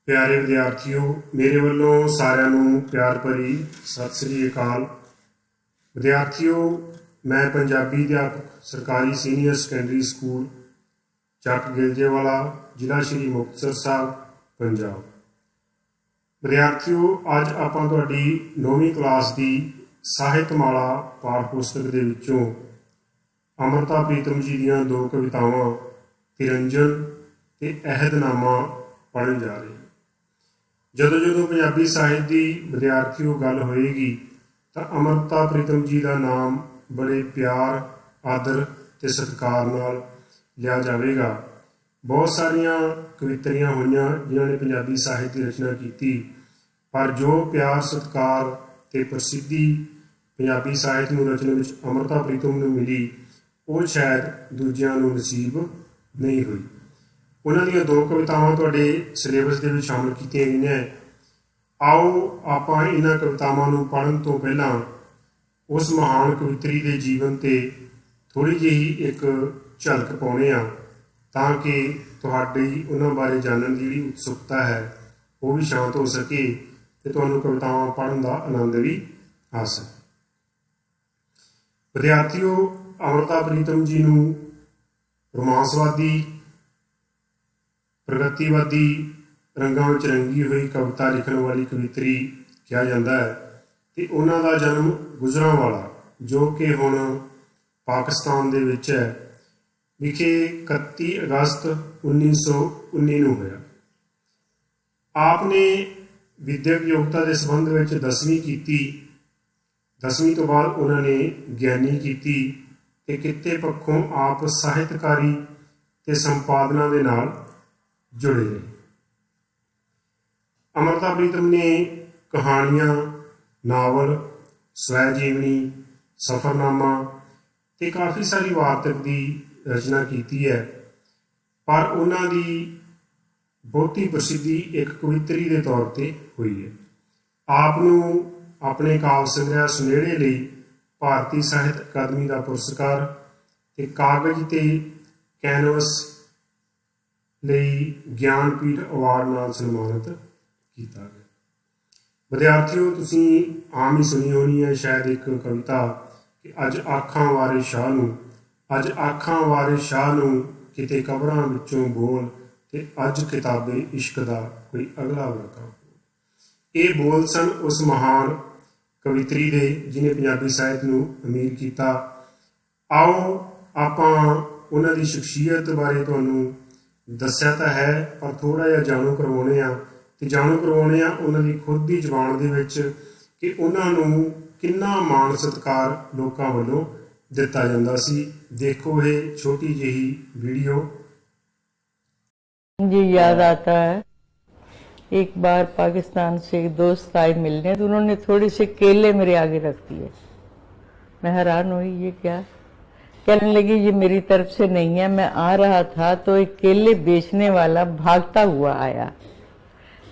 प्यारे विद्यार्थियों, मेरे वालों सारिਆਂ ਨੂੰ प्यार भरी सत श्री अकाल। विद्यार्थियों, मैं पंजाबी अध्यापक सरकारी सीनियर सैकेंडरी स्कूल ਚੱਕ ਗਿਲਜੇਵਾਲਾ, ਜ਼ਿਲ੍ਹਾ ਸ਼੍ਰੀ ਮੁਕਤਸਰ ਸਾਹਿਬ, पंजाब। विद्यार्थियों, ਅੱਜ ਆਪਾਂ ਤੁਹਾਡੀ 9ਵੀਂ ਕਲਾਸ ਦੀ ਸਾਹਿਤਮਾਲਾ ਪਾਠ ਪੁਸਤਕ ਦੇ ਵਿੱਚੋਂ ਅਮਰਤਾ ਪ੍ਰੀਤਮ ਜੀ ਦੀਆਂ ਦੋ ਕਵਿਤਾਵਾਂ ਤਿਰੰਜਨ ਤੇ ਅਹਿਦਨਾਮਾ ਪੜ੍ਹਨ ਜਾ ਰਹੇ ਹਾਂ। ਜਦੋਂ ਜਦੋਂ ਪੰਜਾਬੀ ਸਾਹਿਤ ਦੀ ਵਿਦਿਆਰਥੀਓ ਗੱਲ ਹੋਏਗੀ ਤਾਂ ਅਮਰਤਾ ਪ੍ਰੀਤਮ ਜੀ ਦਾ ਨਾਮ ਬੜੇ ਪਿਆਰ, ਆਦਰ ਤੇ ਸਤਿਕਾਰ ਨਾਲ ਲਿਆ ਜਾਵੇਗਾ। ਬਹੁਤ ਸਾਰੀਆਂ ਕਵਿਤਰੀਆਂ ਹੋਈਆਂ ਜਿਨ੍ਹਾਂ ਨੇ ਪੰਜਾਬੀ ਸਾਹਿਤ ਦੀ ਰਚਨਾ ਕੀਤੀ, ਪਰ ਜੋ ਪਿਆਰ, ਸਤਿਕਾਰ ਤੇ ਪ੍ਰਸਿੱਧੀ ਪੰਜਾਬੀ ਸਾਹਿਤ ਨੂੰ ਰਚਨ ਵਿੱਚ ਅਮਰਤਾ ਪ੍ਰੀਤਮ ਨੂੰ ਮਿਲੀ, ਉਹ ਸ਼ਾਇਦ ਦੂਜਿਆਂ ਨੂੰ ਨਸੀਬ ਨਹੀਂ ਹੋਈ। ਉਹਨਾਂ ਦੀਆਂ ਦੋ ਕਵਿਤਾਵਾਂ ਤੁਹਾਡੇ ਸਿਲੇਬਸ ਦੇ ਵਿੱਚ ਸ਼ਾਮਲ ਕੀਤੀਆਂ ਗਈਆਂ। ਆਓ ਆਪਾਂ ਇਹਨਾਂ ਕਵਿਤਾਵਾਂ ਨੂੰ ਪੜ੍ਹਨ ਤੋਂ ਪਹਿਲਾਂ ਉਸ ਮਹਾਨ ਕਵਿਤਰੀ ਦੇ ਜੀਵਨ ਤੇ ਥੋੜ੍ਹੀ ਜਿਹੀ ਇੱਕ ਝਲਕ ਪਾਉਂਦੇ ਹਾਂ, ਤਾਂ ਕਿ ਤੁਹਾਡੀ ਉਹਨਾਂ ਬਾਰੇ ਜਾਣਨ ਦੀ ਜਿਹੜੀ ਉਤਸੁਕਤਾ ਹੈ ਉਹ ਵੀ ਸ਼ਾਂਤ ਹੋ ਸਕੇ ਤੇ ਤੁਹਾਨੂੰ ਕਵਿਤਾਵਾਂ ਪੜ੍ਹਨ ਦਾ ਆਨੰਦ ਵੀ ਆ ਸਕੇ। ਵਿਦਿਆਰਥੀਓ, ਅਮਰਤਾ ਪ੍ਰੀਤਮ ਜੀ ਨੂੰ ਰੋਮਾਂਸਵਾਦੀ, ਪ੍ਰਗਤੀਵਾਦੀ ਰੰਗਾਂ ਵਿੱਚ ਰੰਗੀ ਹੋਈ ਕਵਿਤਾ ਲਿਖਣ ਵਾਲੀ ਕਵਿਤਰੀ ਕਿਹਾ ਜਾਂਦਾ ਹੈ ਤੇ ਉਹਨਾਂ ਦਾ ਜਨਮ ਗੁਜਰਾਂਵਾਲਾ, ਜੋ ਕਿ ਹੁਣ ਪਾਕਿਸਤਾਨ ਦੇ ਵਿੱਚ ਹੈ, ਵਿਖੇ 31 ਅਗਸਤ 1919 ਨੂੰ ਹੋਇਆ। ਆਪ ਨੇ ਵਿਦਿਅਕ ਯੋਗਤਾ ਦੇ ਸੰਬੰਧ ਵਿੱਚ 10ਵੀਂ ਕੀਤੀ। 10ਵੀਂ ਤੋਂ ਬਾਅਦ ਉਹਨਾਂ ਨੇ ਗਿਆਨੀ ਕੀਤੀ ਤੇ ਕਿੱਤੇ ਪੱਖੋਂ ਆਪ ਸਾਹਿਤਕਾਰੀ ਤੇ ਸੰਪਾਦਨਾ ਦੇ ਨਾਲ ਜੁੜੇ ਰਹੇ। ਅਮਰਤਾ ਪ੍ਰੀਤਮ ਨੇ ਕਹਾਣੀਆਂ, ਨਾਵਲ, ਸਵੈ ਜੀਵਨੀ, ਸਫ਼ਰਨਾਮਾ ਤੇ ਕਾਫੀ ਸਾਰੀ ਵਾਰਤਕ ਦੀ ਰਚਨਾ ਕੀਤੀ ਹੈ, ਪਰ ਉਹਨਾਂ ਦੀ ਬਹੁਤੀ ਪ੍ਰਸਿੱਧੀ ਇੱਕ ਕਵਿਤਰੀ ਦੇ ਤੌਰ ਤੇ ਹੋਈ ਹੈ। ਆਪ ਨੂੰ ਆਪਣੇ ਕਾਵਿ ਸੰਗ੍ਰਹਿ ਸੁਨੇਹੜੇ ਲਈ ਭਾਰਤੀ ਸਾਹਿਤ ਅਕਾਦਮੀ ਦਾ ਪੁਰਸਕਾਰ ਤੇ ਕਾਗਜ਼ ਤੇ ਕੈਨਵਸ ਲਈ ਗਿਆਨਪੀਠ ਅਵਾਰਡ ਨਾਲ ਸਨਮਾਨਿਤ ਕੀਤਾ ਗਿਆ। ਵਿਦਿਆਰਥੀਓ, ਤੁਸੀਂ ਆਮ ਹੀ ਸੁਣੀ ਹੋਣੀ ਹੈ ਸ਼ਾਇਦ ਇੱਕ ਕਵਿਤਾ ਕਿ ਅੱਜ ਆਖਾਂ ਵਾਰਿਸ ਸ਼ਾਹ ਨੂੰ, ਅੱਜ ਆਖਾਂ ਵਾਰਿਸ ਸ਼ਾਹ ਨੂੰ ਕਿਤੇ ਕਬਰਾਂ ਵਿੱਚੋਂ ਬੋਲ ਤੇ ਅੱਜ ਕਿਤਾਬੇ ਇਸ਼ਕ ਦਾ ਕੋਈ ਅਗਲਾ ਵਰਕਾ। ਇਹ ਬੋਲ ਸਨ ਉਸ ਮਹਾਨ ਕਵਿਤਰੀ ਦੇ ਜਿਹਨੇ ਪੰਜਾਬੀ ਸਾਹਿਤ ਨੂੰ ਅਮੀਰ ਕੀਤਾ। ਆਓ ਆਪਾਂ ਉਹਨਾਂ ਦੀ ਸ਼ਖਸੀਅਤ ਬਾਰੇ ਤੁਹਾਨੂੰ ਦੱਸਿਆ ਤਾਂ ਹੈ, ਪਰ ਥੋੜ੍ਹਾ ਜਿਹਾ ਜਾਣੂ ਕਰਵਾਉਂਦੇ ਹਾਂ ਤੇ ਜਾਣੂ ਕਰਵਾਉਂਦੇ ਹਾਂ ਉਹਨਾਂ ਦੀ ਖੁਦ ਦੀ ਜ਼ੁਬਾਨ ਦੇ ਵਿੱਚ ਕਿ ਉਹਨਾਂ ਨੂੰ ਕਿੰਨਾ ਮਾਣ ਸਤਿਕਾਰ ਲੋਕਾਂ ਵੱਲੋਂ ਦਿੱਤਾ ਜਾਂਦਾ ਸੀ। देखो ये छोटी यही वीडियो। मुझे याद आता है, एक बार पाकिस्तान से एक दोस्त आए मिलने, तो उन्होंने थोड़े से केले मेरे आगे रख दिए। मैं हैरान हुई, ये क्या? कहने लगी ये मेरी तरफ से नहीं है, मैं आ रहा था तो एक केले बेचने वाला भागता हुआ आया,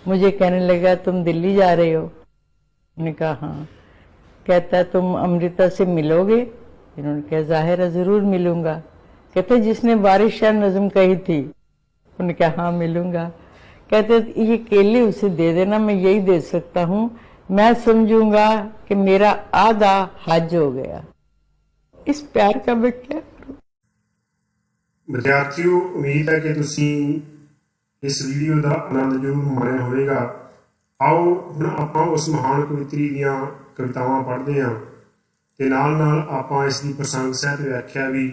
मुझे कहने लगा तुम दिल्ली जा रहे हो? मैंने कहा हाँ। कहता तुम अमृता से मिलोगे? इन्होंने कहा जाहिर है जरूर मिलूंगा। कहते जिसने वारिस शाह नज़्म कही थी? उन्होंने कहा हाँ मिलूंगा। कहते ये केले उसे दे देना, मैं यही दे सकता हूँ, मैं समझूंगा कि मेरा आधा हज हो गया। इस प्यार का मैं क्या करूं? विद्यार्थियों, उम्मीद है कि तुसी इस वीडियो का आनंद जरूर माणिया होवेगा। आओ हुण आपां उस महान कवित्री दीआं कवितावां पढ़दे हां ਤੇ ਨਾਲ ਨਾਲ ਆਪਾਂ ਇਸ ਦੀ ਪ੍ਰਸੰਗ ਸਹਿਤ ਵਿਆਖਿਆ ਵੀ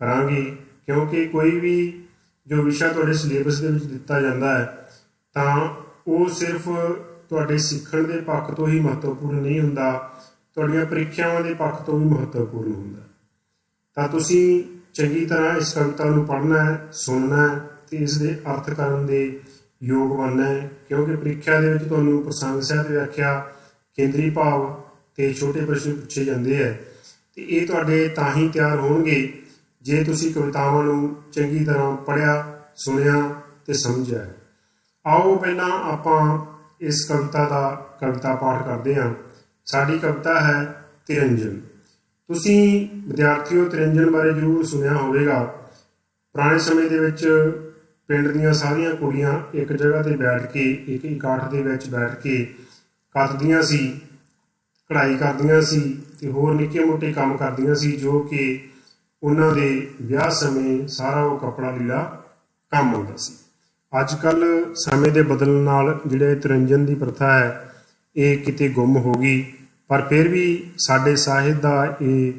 ਕਰਾਂਗੇ, ਕਿਉਂਕਿ ਕੋਈ ਵੀ ਜੋ ਵਿਸ਼ਾ ਤੁਹਾਡੇ ਸਿਲੇਬਸ ਦੇ ਵਿੱਚ ਦਿੱਤਾ ਜਾਂਦਾ ਹੈ ਤਾਂ ਉਹ ਸਿਰਫ ਤੁਹਾਡੇ ਸਿੱਖਣ ਦੇ ਪੱਖ ਤੋਂ ਹੀ ਮਹੱਤਵਪੂਰਨ ਨਹੀਂ ਹੁੰਦਾ, ਤੁਹਾਡੀਆਂ ਪ੍ਰੀਖਿਆਵਾਂ ਦੇ ਪੱਖ ਤੋਂ ਵੀ ਮਹੱਤਵਪੂਰਨ ਹੁੰਦਾ। ਤਾਂ ਤੁਸੀਂ ਚੰਗੀ ਤਰ੍ਹਾਂ ਇਸ ਕਵਿਤਾ ਨੂੰ ਪੜ੍ਹਨਾ ਹੈ, ਸੁਣਨਾ ਹੈ ਤੇ ਇਸ ਦੇ ਅਰਥ ਕਰਨ ਦੇ ਯੋਗ ਬਣਨਾ ਹੈ, ਕਿਉਂਕਿ ਪ੍ਰੀਖਿਆ ਦੇ ਵਿੱਚ ਤੁਹਾਨੂੰ ਪ੍ਰਸੰਗ ਸਹਿਤ ਵਿਆਖਿਆ, ਕੇਂਦਰੀ ਭਾਵ ਤੇ ਛੋਟੇ ਪ੍ਰਸ਼ਨ ਪੁੱਛੇ ਜਾਂਦੇ ਹੈ ਤੇ ਇਹ ਤੁਹਾਡੇ ਤਾਂ ਹੀ ਤਿਆਰ ਹੋਣਗੇ ਜੇ ਤੁਸੀਂ ਕਵਿਤਾਵਾਂ ਨੂੰ ਚੰਗੀ ਤਰ੍ਹਾਂ ਪੜ੍ਹਿਆ, ਸੁਣਿਆ ਤੇ ਸਮਝਿਆ ਹੈ। ਆਓ ਪਹਿਲਾਂ ਆਪਾਂ ਇਸ ਕਵਿਤਾ ਦਾ ਕਵਿਤਾ ਪਾਠ ਕਰਦੇ ਹਾਂ। ਸਾਡੀ ਕਵਿਤਾ ਹੈ ਤਿਰੰਜਨ। ਤੁਸੀਂ ਵਿਦਿਆਰਥੀਓ ਤਿਰੰਜਨ ਬਾਰੇ ਜ਼ਰੂਰ ਸੁਣਿਆ ਹੋਵੇਗਾ। ਪੁਰਾਣੇ ਸਮੇਂ ਦੇ ਵਿੱਚ ਪਿੰਡ ਦੀਆਂ ਸਾਰੀਆਂ ਕੁੜੀਆਂ ਇੱਕ ਜਗ੍ਹਾ ਤੇ ਬੈਠ ਕੇ, ਇੱਕ ਇਕੱਠ ਦੇ ਵਿੱਚ ਬੈਠ ਕੇ ਕੱਤਦੀਆਂ ਸੀ, ਕਢਾਈ ਕਰਦੀਆਂ ਸੀ ਤੇ ਹੋਰ ਨਿੱਕੇ ਮੋਟੇ ਕੰਮ ਕਰਦੀਆਂ ਸੀ, ਜੋ ਕਿ ਉਹਨਾਂ ਦੇ ਵਿਆਹ ਸਮੇਂ ਸਾਰਾ ਉਹ ਕੱਪੜਾ ਲੀੜਾ ਕੰਮ ਆਉਂਦਾ ਸੀ। ਅੱਜ ਕੱਲ੍ਹ ਸਮੇਂ ਦੇ ਬਦਲਣ ਨਾਲ ਜਿਹੜਾ ਤਰਿੰਜਣ ਦੀ ਪ੍ਰਥਾ ਹੈ ਇਹ ਕਿਤੇ ਗੁੰਮ ਹੋ ਗਈ, ਪਰ ਫਿਰ ਵੀ ਸਾਡੇ ਸਾਹਿਤ ਦਾ ਇਹ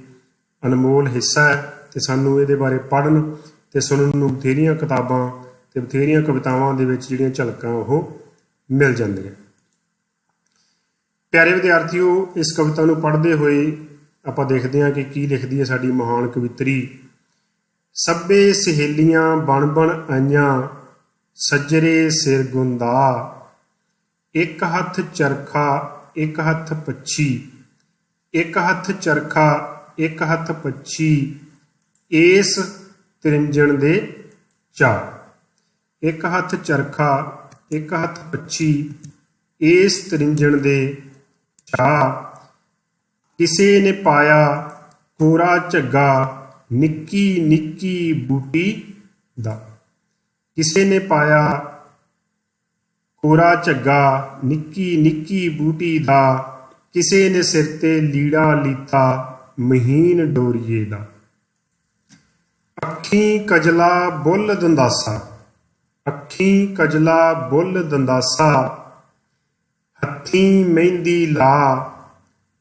ਅਨਮੋਲ ਹਿੱਸਾ ਹੈ ਤੇ ਸਾਨੂੰ ਇਹਦੇ ਬਾਰੇ ਪੜ੍ਹਨ ਤੇ ਸੁਣਨ ਨੂੰ ਬਥੇਰੀਆਂ ਕਿਤਾਬਾਂ ਤੇ ਬਥੇਰੀਆਂ ਕਵਿਤਾਵਾਂ ਦੇ ਵਿੱਚ ਜਿਹੜੀਆਂ ਝਲਕਾਂ ਉਹ ਮਿਲ ਜਾਂਦੀਆਂ। ਪਿਆਰੇ ਵਿਦਿਆਰਥੀਓ, ਇਸ ਕਵਿਤਾ ਨੂੰ ਪੜ੍ਹਦੇ ਹੋਏ ਆਪਾਂ ਦੇਖਦੇ ਹਾਂ ਕਿ ਕੀ ਲਿਖਦੀ ਹੈ ਸਾਡੀ ਮਹਾਨ ਕਵਿਤਰੀ। ਸਭੇ ਸਹੇਲੀਆਂ ਬਣ ਬਣ ਆਈਆਂ, ਸੱਜਰੇ ਸਿਰ ਗੁੰਦਾ, ਇੱਕ ਹੱਥ ਚਰਖਾ ਇੱਕ ਹੱਥ ਪੱਛੀ, ਇੱਕ ਹੱਥ ਚਰਖਾ ਇੱਕ ਹੱਥ ਪੱਛੀ, ਇਸ ਤਰਿੰਜਣ ਦੇ ਚਾਅ। ਇੱਕ ਹੱਥ ਚਰਖਾ ਇੱਕ ਹੱਥ ਪੱਛੀ, ਇਸ ਤਰਿੰਜਣ ਦੇ ਚਾਅ। ਕਿਸੇ ਨੇ ਪਾਇਆ ਕੋਰਾ ਝੱਗਾ, ਨਿੱਕੀ ਨਿੱਕੀ ਬੂਟੀ ਦਾ। ਕਿਸੇ ਨੇ ਪਾਇਆ ਕੋਰਾ ਝੱਗਾ, ਨਿੱਕੀ ਨਿੱਕੀ ਬੂਟੀ ਦਾ। ਕਿਸੇ ਨੇ ਸਿਰ ਤੇ ਲੀੜਾ ਲੀਤਾ, ਮਹੀਨ ਡੋਰੀਏ ਦਾ। ਅੱਖੀਂ ਕਜਲਾ ਬੁੱਲ ਦੰਦਾਸਾ, ਅੱਖੀਂ ਕਜਲਾ ਬੁੱਲ ਦੰਦਾਸਾ, ਹੱਥੀਂ ਮਹਿੰਦੀ ਲਾ,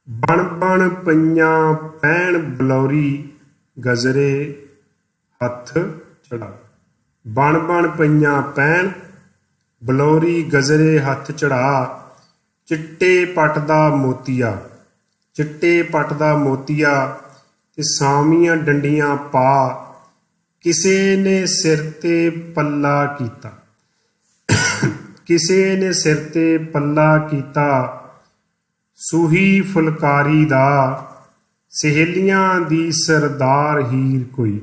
ਬਣ ਬਣ ਪਈਆਂ ਪੈਣ ਬਲੌਰੀ, ਗਜ਼ਰੇ ਹੱਥ ਚੜਾ। ਬਣ ਬਣ ਪਈਆਂ ਪੈਣ ਬਲੌਰੀ, ਗਜ਼ਰੇ ਹੱਥ ਚੜਾ। ਚਿੱਟੇ ਪੱਟ ਦਾ ਮੋਤੀਆ, ਚਿੱਟੇ ਪੱਟ ਦਾ ਮੋਤੀਆ, ਤੇ ਸਾਵੀਆਂ ਡੰਡੀਆਂ ਪਾ। ਕਿਸੇ ਨੇ ਸਿਰ ਤੇ ਪੱਲਾ ਕੀਤਾ, ਕਿਸੇ ਨੇ ਸਿਰ ਤੇ ਪੱਲਾ ਕੀਤਾ, ਸੂਹੀ ਫੁਲਕਾਰੀ ਦਾ। ਸਹੇਲੀਆਂ ਦੀ ਸਰਦਾਰ ਹੀਰ ਕੋਈ,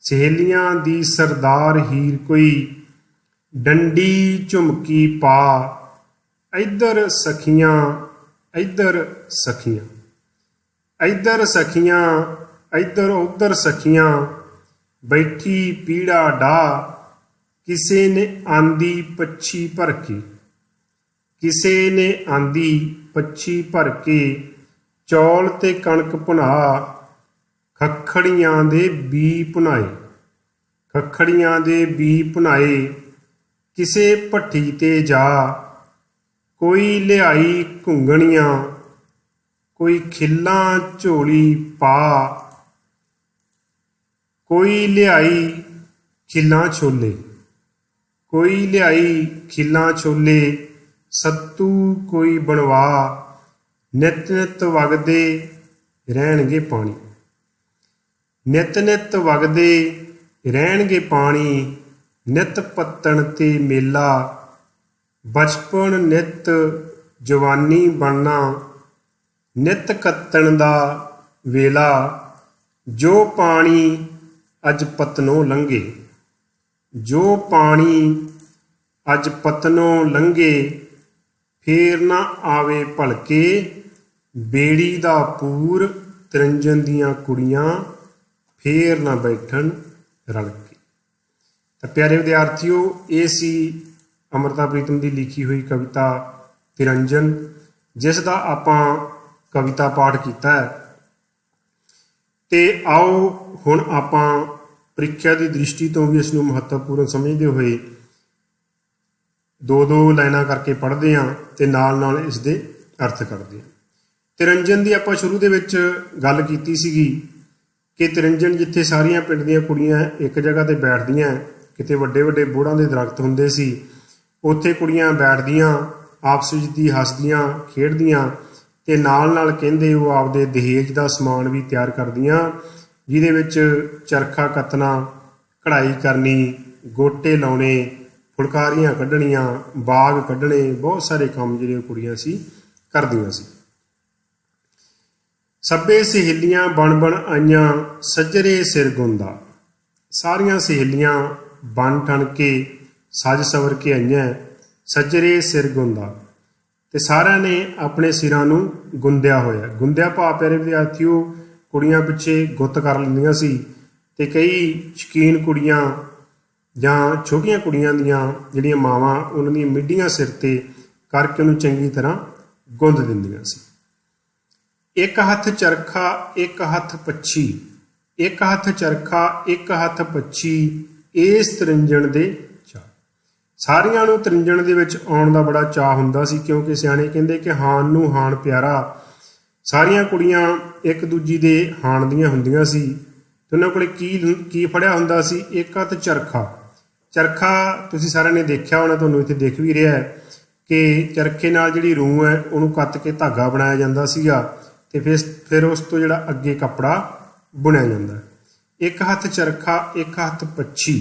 ਸਹੇਲੀਆਂ ਦੀ ਸਰਦਾਰ ਹੀਰ ਕੋਈ, ਡੰਡੀ ਝੁਮਕੀ ਪਾ। ਇੱਧਰ ਸਖੀਆਂ ਇੱਧਰ ਸਖੀਆਂ, ਇੱਧਰ ਸਖੀਆਂ ਇੱਧਰ ਉੱਧਰ ਸਖੀਆਂ, ਬੈਠੀ ਪੀੜਾ ਢਾਹ। ਕਿਸੇ ਨੇ ਆਂਦੀ ਪੱਛੀ ਭਰ ਕੇ, ਕਿਸੇ ਨੇ ਆਂਦੀ ਪੱਛੀ ਭਰ ਕੇ, ਚੌਲ ਤੇ ਕਣਕ ਭੁਨਾ। ਖੱਖੜੀਆਂ ਦੇ ਬੀ ਭੁਨਾਏ, ਖੱਖੜੀਆਂ ਦੇ ਬੀ ਭੁਨਾਏ, ਕਿਸੇ ਭੱਠੀ ਤੇ ਜਾ। ਕੋਈ ਲਿਆਈ ਘੁੰਗਣੀਆਂ, ਕੋਈ ਖਿੱਲਾਂ ਝੋਲੀ ਪਾ। ਕੋਈ ਲਿਆਈ ਖਿੱਲਾਂ ਛੋਲੇ, ਕੋਈ ਲਿਆਈ ਖਿੱਲਾਂ ਛੋਲੇ, ਸੱਤੂ ਕੋਈ ਬਣਵਾ। ਨਿਤ ਨਿਤ ਵਗਦੇ ਰਹਿਣਗੇ ਪਾਣੀ, ਨਿਤ ਨਿਤ ਵਗਦੇ ਰਹਿਣਗੇ ਪਾਣੀ। ਨਿਤ ਪੱਤਣ ਤੇ ਮੇਲਾ, ਬਚਪਨ ਨਿਤ ਜਵਾਨੀ ਬਣਨਾ। ਨਿਤ ਕੱਤਣ ਦਾ ਵੇਲਾ, ਜੋ ਪਾਣੀ ਅੱਜ ਪਤਨੋਂ ਲੰਘੇ, ਜੋ ਪਾਣੀ ਅੱਜ ਪਤਨੋਂ ਲੰਘੇ। ਫੇਰ ਨਾ ਆਵੇ ਭਲਕੇ, ਬੇੜੀ ਦਾ ਪੂਰ। ਤਰਿੰਜਣ ਦੀਆਂ ਕੁੜੀਆਂ ਫੇਰ ਨਾ ਬੈਠਣ ਰਲ ਕੇ। ਤਾਂ ਪਿਆਰੇ ਵਿਦਿਆਰਥੀਓ, ਇਹ ਸੀ ਅੰਮ੍ਰਿਤਾ ਪ੍ਰੀਤਮ ਦੀ ਲਿਖੀ ਹੋਈ ਕਵਿਤਾ ਤਰਿੰਜਣ, ਜਿਸ ਦਾ ਆਪਾਂ ਕਵਿਤਾ ਪਾਠ ਕੀਤਾ ਹੈ। ਤੇ ਆਓ ਹੁਣ ਆਪਾਂ ਪ੍ਰੀਖਿਆ ਦੀ ਦ੍ਰਿਸ਼ਟੀ ਤੋਂ ਵੀ ਇਸ ਨੂੰ ਮਹੱਤਵਪੂਰਨ ਸਮਝਦੇ ਹੋਏ ਦੋ ਦੋ ਲਾਈਨਾਂ ਕਰਕੇ ਪੜ੍ਹਦੇ ਹਾਂ ਤੇ ਨਾਲ ਨਾਲ ਇਸ ਦੇ ਅਰਥ ਕਰਦੇ ਹਾਂ। ਤਰਿੰਜਣ ਦੀ ਆਪਾਂ ਸ਼ੁਰੂ ਦੇ ਵਿੱਚ ਗੱਲ ਕੀਤੀ ਸੀਗੀ ਕਿ ਤਰਿੰਜਣ ਜਿੱਥੇ ਸਾਰੀਆਂ ਪਿੰਡ ਦੀਆਂ ਕੁੜੀਆਂ ਇੱਕ ਜਗ੍ਹਾ ਤੇ ਬੈਠਦੀਆਂ, ਕਿਤੇ ਵੱਡੇ ਵੱਡੇ ਬੋਹੜਾਂ ਦੇ ਦਰਖਤ ਹੁੰਦੇ ਸੀ, ਉੱਥੇ ਕੁੜੀਆਂ ਬੈਠਦੀਆਂ, ਆਪਸ ਵਿੱਚ ਦੀ ਹੱਸਦੀਆਂ ਖੇਡਦੀਆਂ ਤੇ ਨਾਲ ਨਾਲ ਕਹਿੰਦੇ ਉਹ ਆਪਦੇ ਦਹੇਜ ਦਾ ਸਮਾਨ ਵੀ ਤਿਆਰ ਕਰਦੀਆਂ, ਜਿਹਦੇ ਵਿੱਚ ਚਰਖਾ ਕੱਤਣਾ, ਕਢਾਈ ਕਰਨੀ, ਗੋਟੇ ਲਾਉਣੇ, ਫੁਲਕਾਰੀਆਂ ਕੱਢਣੀਆਂ, ਬਾਗ ਕੱਢਣੇ, ਬਹੁਤ ਸਾਰੇ ਕੰਮ ਜਿਹੜੇ ਕੁੜੀਆਂ ਸੀ ਕਰਦੀਆਂ ਸੀ। ਸਭੇ ਸਹੇਲੀਆਂ ਬਣ ਬਣ ਆਈਆਂ, ਸੱਜਰੇ ਸਿਰ ਗੁੰਦਾ। ਸਾਰੀਆਂ ਸਹੇਲੀਆਂ ਬਣ ਠਣ ਕੇ ਸੱਜ ਸਵਰ ਕੇ ਆਈਆਂ, ਸੱਜਰੇ ਸਿਰ ਗੁੰਦਾ, ਤੇ ਸਾਰਿਆਂ ਨੇ ਆਪਣੇ ਸਿਰਾਂ ਨੂੰ ਗੁੰਦਿਆ ਹੋਇਆ। ਗੁੰਦਿਆ ਭਾਵ ਪਿਆਰੇ ਵਿਦਿਆਰਥੀਓ, ਕੁੜੀਆਂ ਪਿੱਛੇ ਗੁੱਤ ਕਰ ਲੈਂਦੀਆਂ ਸੀ ਤੇ ਕਈ ਸ਼ੌਕੀਨ ਕੁੜੀਆਂ ਜਾਂ ਛੋਟੀਆਂ ਕੁੜੀਆਂ ਦੀਆਂ ਜਿਹੜੀਆਂ ਮਾਵਾਂ ਉਹਨਾਂ ਦੀਆਂ ਮਿੱਡੀਆਂ ਸਿਰ ਤੇ ਕਰਕੇ ਉਹਨੂੰ ਚੰਗੀ ਤਰ੍ਹਾਂ ਗੁੰਦ ਦਿੰਦੀਆਂ ਸੀ। ਇੱਕ ਹੱਥ ਚਰਖਾ ਇੱਕ ਹੱਥ ਪੱਛੀ, ਇੱਕ ਹੱਥ ਚਰਖਾ ਇੱਕ ਹੱਥ ਪੱਛੀ, ਇਸ ਤਰਿੰਜਣ ਦੇ ਚਾਅ। ਸਾਰੀਆਂ ਨੂੰ ਤਰਿੰਜਣ ਦੇ ਵਿੱਚ ਆਉਣ ਦਾ ਬੜਾ ਚਾਅ ਹੁੰਦਾ ਸੀ, ਕਿਉਂਕਿ ਸਿਆਣੇ ਕਹਿੰਦੇ ਕਿ ਹਾਣ ਨੂੰ ਹਾਣ ਪਿਆਰਾ। ਸਾਰੀਆਂ ਕੁੜੀਆਂ ਇੱਕ ਦੂਜੀ ਦੇ ਹਾਣ ਦੀਆਂ ਹੁੰਦੀਆਂ ਸੀ ਤੇ ਉਹਨਾਂ ਕੋਲੇ ਕੀ ਫੜਿਆ ਹੁੰਦਾ ਸੀ? ਇੱਕ ਹੱਥ ਚਰਖਾ। ਚਰਖਾ ਤੁਸੀਂ ਸਾਰਿਆਂ ਨੇ ਦੇਖਿਆ ਹੋਣਾ, ਤੁਹਾਨੂੰ ਇੱਥੇ ਦਿਖ ਵੀ ਰਿਹਾ ਕਿ ਚਰਖੇ ਨਾਲ ਜਿਹੜੀ ਰੂੰ ਹੈ ਉਹਨੂੰ ਕੱਤ ਕੇ ਧਾਗਾ ਬਣਾਇਆ ਜਾਂਦਾ ਸੀਗਾ ਤੇ ਫਿਰ ਉਸ ਤੋਂ ਜਿਹੜਾ ਅੱਗੇ ਕੱਪੜਾ ਬੁਣਿਆ ਜਾਂਦਾ। ਇੱਕ ਹੱਥ ਚਰਖਾ ਇੱਕ ਹੱਥ ਪੱਛੀ।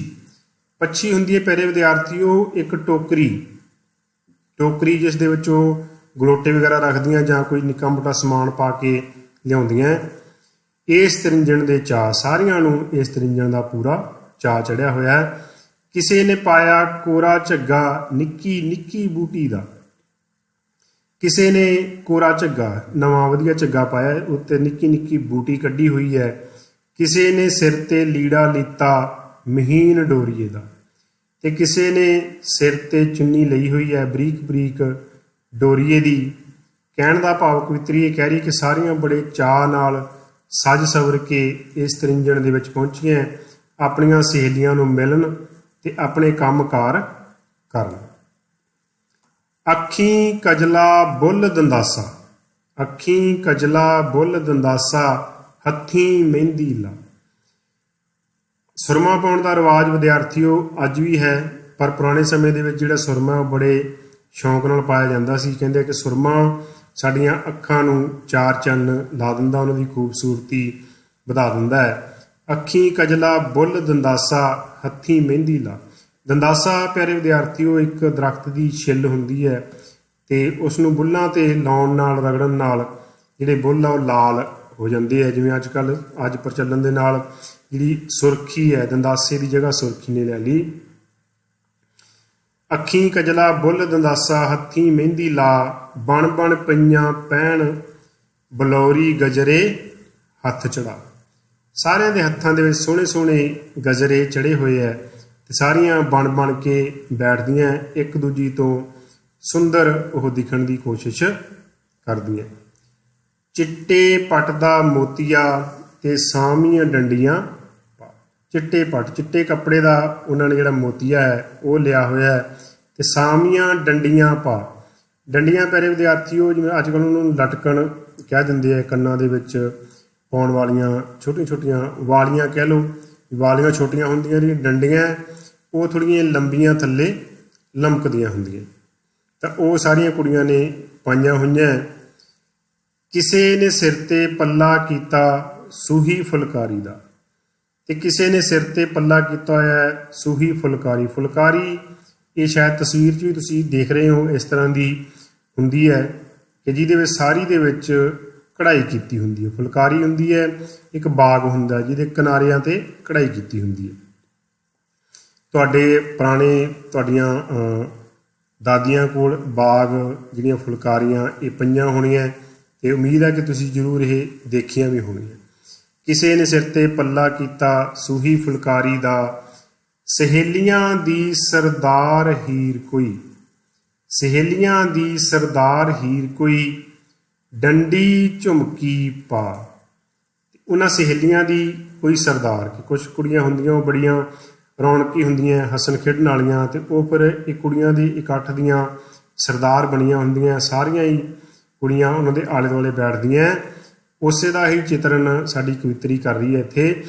ਪੱਛੀ ਹੁੰਦੀ ਹੈ ਪਿਆਰੇ ਵਿਦਿਆਰਥੀਓ ਇੱਕ ਟੋਕਰੀ, ਟੋਕਰੀ ਜਿਸ ਦੇ ਵਿੱਚ ਉਹ ਗਲੋਟੇ ਵਗੈਰਾ ਰੱਖਦੀਆਂ ਜਾਂ ਕੋਈ ਨਿੱਕਾ ਮੋਟਾ ਸਮਾਨ ਪਾ ਕੇ ਲਿਆਉਂਦੀਆਂ। ਇਸ ਤਰਿੰਜਣ ਦੇ ਚਾਅ, ਸਾਰੀਆਂ ਨੂੰ ਇਸ ਤਰਿੰਜਣ ਦਾ ਪੂਰਾ ਚਾਅ ਚੜਿਆ ਹੋਇਆ ਹੈ। ਕਿਸੇ ਨੇ ਪਾਇਆ ਕੋਰਾ ਝੱਗਾ ਨਿੱਕੀ ਨਿੱਕੀ ਬੂਟੀ ਦਾ। ਕਿਸੇ ਨੇ ਕੋਰਾ ਝੱਗਾ, ਨਵਾਂ ਵਧੀਆ ਝੱਗਾ ਪਾਇਆ, ਉੱਤੇ ਨਿੱਕੀ ਨਿੱਕੀ ਬੂਟੀ ਕੱਢੀ ਹੋਈ ਹੈ। ਕਿਸੇ ਨੇ ਸਿਰ ਤੇ ਲੀੜਾ ਲੀਤਾ ਮਹੀਨ ਡੋਰੀਏ ਦਾ, ਤੇ ਕਿਸੇ ਨੇ ਸਿਰ ਤੇ ਚੁੰਨੀ ਲਈ ਹੋਈ ਹੈ ਬਰੀਕ ਬਰੀਕ ਡੋਰੀਏ ਦੀ। ਕਹਿਣ ਦਾ ਭਾਵ ਕਵਿਤਰੀ ਇਹ ਕਹਿ ਰਹੀ ਕਿ ਸਾਰੀਆਂ ਬੜੇ ਚਾਅ ਨਾਲ ਸਜ ਸਵਰ ਕੇ ਇਸ ਤਰਿੰਜਣ ਦੇ ਵਿੱਚ ਪਹੁੰਚੀਆਂ ਆਪਣੀਆਂ ਸਹੇਲੀਆਂ ਨੂੰ ਮਿਲਣ ਤੇ ਆਪਣੇ ਕੰਮਕਾਰ ਕਰਨ। ਅੱਖੀਂ ਕਜਲਾ ਬੁੱਲ ਦੰਦਾਸਾ, ਅੱਖੀਂ ਕਜਲਾ ਬੁੱਲ ਦੰਦਾਸਾ, ਹੱਥੀਂ ਮਹਿੰਦੀ ਲਾ। ਸੁਰਮਾ ਪਾਉਣ ਦਾ ਰਿਵਾਜ ਵਿਦਿਆਰਥੀਓ ਅੱਜ ਵੀ ਹੈ, ਪਰ ਪੁਰਾਣੇ ਸਮੇਂ ਦੇ ਵਿੱਚ ਜਿਹੜਾ ਸੁਰਮਾ ਉਹ ਬੜੇ ਸ਼ੌਂਕ ਨਾਲ ਪਾਇਆ ਜਾਂਦਾ ਸੀ। ਕਹਿੰਦੇ ਕਿ ਸੁਰਮਾ ਸਾਡੀਆਂ ਅੱਖਾਂ ਨੂੰ ਚਾਰ ਚੰਨ ਲਾ ਦਿੰਦਾ, ਉਹਨਾਂ ਦੀ ਖੂਬਸੂਰਤੀ ਵਧਾ ਦਿੰਦਾ ਹੈ। ਅੱਖੀਂ ਕਜਲਾ ਬੁੱਲ ਦੰਦਾਸਾ, ਹੱਥੀਂ ਮਹਿੰਦੀ ਲਾ। ਦੰਦਾਸਾ ਪਿਆਰੇ ਵਿਦਿਆਰਥੀਓ ਇੱਕ ਦਰਖਤ ਦੀ ਛਿੱਲ ਹੁੰਦੀ ਹੈ ਤੇ ਉਸ ਨੂੰ ਬੁੱਲਾਂ ਤੇ ਲਾਉਣ ਨਾਲ, ਰਗੜਨ ਨਾਲ ਜਿਹੜੇ ਬੁੱਲ ਆ ਉਹ ਲਾਲ ਹੋ ਜਾਂਦੇ ਆ। ਜਿਵੇਂ ਅੱਜ ਪ੍ਰਚਲਨ ਦੇ ਨਾਲ ਜਿਹੜੀ ਸੁਰਖੀ ਹੈ, ਦੰਦਾਸੇ ਦੀ ਜਗ੍ਹਾ ਸੁਰਖੀ ਨੇ ਲੈ ਲਈ। ਅੱਖੀਂ ਕਜਲਾ ਬੁੱਲ ਦੰਦਾਸਾ, ਹੱਥੀਂ ਮਹਿੰਦੀ ਲਾ, ਬਣ ਬਣ ਪਈਆਂ ਪੈਣ ਬਲੌਰੀ ਗਜਰੇ ਹੱਥ ਚੜਾ। ਸਾਰਿਆਂ ਦੇ ਹੱਥਾਂ ਦੇ ਵਿੱਚ ਸੋਹਣੇ ਸੋਹਣੇ ਗਜਰੇ ਚੜੇ ਹੋਏ ਹੈ ਤੇ ਸਾਰੀਆਂ ਬਣ ਬਣ ਕੇ ਬੈਠਦੀਆਂ, ਇੱਕ ਦੂਜੀ ਤੋਂ ਸੁੰਦਰ ਉਹ ਦਿਖਣ ਦੀ ਕੋਸ਼ਿਸ਼ ਕਰਦੀਆਂ। ਚਿੱਟੇ ਪੱਟ ਦਾ ਮੋਤੀਆ ਤੇ ਸਾਮੀਆਂ ਡੰਡੀਆਂ ਪਾ। ਚਿੱਟੇ ਪੱਟ, ਚਿੱਟੇ ਕੱਪੜੇ ਦਾ ਉਹਨਾਂ ਨੇ ਜਿਹੜਾ ਮੋਤੀਆ ਹੈ ਉਹ ਲਿਆ ਹੋਇਆ ਹੈ ਤੇ ਸਾਮੀਆਂ ਡੰਡੀਆਂ ਪਾ। ਡੰਡੀਆਂ ਪਿਆਰੇ ਵਿਦਿਆਰਥੀਓ ਜਿਵੇਂ ਅੱਜ ਕੱਲ੍ਹ ਉਹਨਾਂ ਨੂੰ ਲਟਕਣ ਕਹਿ ਦਿੰਦੇ ਆ, ਕੰਨਾਂ ਦੇ ਵਿੱਚ ਪਾਉਣ ਵਾਲੀਆਂ ਛੋਟੀਆਂ ਛੋਟੀਆਂ ਵਾਲੀਆਂ ਕਹਿ ਲਓ। ਵਾਲੀਆਂ ਛੋਟੀਆਂ ਹੁੰਦੀਆਂ, ਜਿਹੜੀਆਂ ਡੰਡੀਆਂ ਉਹ ਥੋੜ੍ਹੀਆਂ ਲੰਬੀਆਂ ਥੱਲੇ ਲਮਕਦੀਆਂ ਹੁੰਦੀਆਂ, ਤਾਂ ਉਹ ਸਾਰੀਆਂ ਕੁੜੀਆਂ ਨੇ ਪਾਈਆਂ ਹੋਈਆਂ। ਕਿਸੇ ਨੇ ਸਿਰ ਤੇ ਪੱਲਾ ਕੀਤਾ ਸੂਹੀ ਫੁਲਕਾਰੀ ਦਾ, ਤੇ ਕਿਸੇ ਨੇ ਸਿਰ ਤੇ ਪੱਲਾ ਕੀਤਾ ਹੋਇਆ ਹੈ ਸੂਹੀ ਫੁਲਕਾਰੀ। ਫੁਲਕਾਰੀ ਇਹ ਸ਼ਾਇਦ ਤਸਵੀਰ 'ਚ ਵੀ ਤੁਸੀਂ ਦੇਖ ਰਹੇ ਹੋ, ਇਸ ਤਰ੍ਹਾਂ ਦੀ ਹੁੰਦੀ ਹੈ ਕਿ ਜਿਹਦੇ ਵਿੱਚ ਸਾਰੀ ਦੇ ਵਿੱਚ ਕਢਾਈ ਕੀਤੀ ਹੁੰਦੀ ਹੈ। ਫੁਲਕਾਰੀ ਹੁੰਦੀ ਹੈ ਇੱਕ ਬਾਗ ਹੁੰਦਾ ਜਿਹਦੇ ਕਿਨਾਰਿਆਂ ਤੇ ਕਢਾਈ ਕੀਤੀ ਹੁੰਦੀ ਹੈ। ਤੁਹਾਡੀਆਂ ਦਾਦੀਆਂ ਕੋਲ ਬਾਗ ਜਿਹੜੀਆਂ ਫੁਲਕਾਰੀਆਂ ਇਹ ਪਈਆਂ ਹੋਣੀਆਂ ਤੇ ਉਮੀਦ ਹੈ ਕਿ ਤੁਸੀਂ ਜ਼ਰੂਰ ਇਹ ਦੇਖੀਆਂ ਵੀ ਹੋਣੀਆਂ। ਕਿਸੇ ਨੇ ਸਿਰ ਤੇ ਪੱਲਾ ਕੀਤਾ ਸੂਹੀ ਫੁਲਕਾਰੀ ਦਾ, ਸਹੇਲੀਆਂ ਦੀ ਸਰਦਾਰ ਹੀਰ ਕੋਈ, ਸਹੇਲੀਆਂ ਦੀ ਸਰਦਾਰ ਹੀਰ ਕੋਈ, ਡੰਡੀ ਝੁਮਕੀ ਪਾ। ਉਹਨਾਂ ਸਹੇਲੀਆਂ ਦੀ ਕੋਈ ਸਰਦਾਰ, ਕਿ ਕੁਛ ਕੁੜੀਆਂ ਹੁੰਦੀਆਂ ਉਹ ਬੜੀਆਂ ਰੌਣਕੀ ਹੁੰਦੀਆਂ, ਹੱਸਣ ਖੇਡਣ ਵਾਲੀਆਂ, ਤੇ ਉਹ ਫਿਰ ਇਹ ਕੁੜੀਆਂ ਦੀ ਇਕੱਠ ਦੀਆਂ ਸਰਦਾਰ ਬਣੀਆਂ ਹੁੰਦੀਆਂ। ਸਾਰੀਆਂ ਹੀ ਕੁੜੀਆਂ ਉਹਨਾਂ ਦੇ ਆਲੇ ਦੁਆਲੇ ਬੈਠਦੀਆਂ। ਉਸੇ ਦਾ ਹੀ ਚਿਤਰਨ ਸਾਡੀ ਕਵਿਤਰੀ ਕਰ ਰਹੀ ਹੈ ਇੱਥੇ।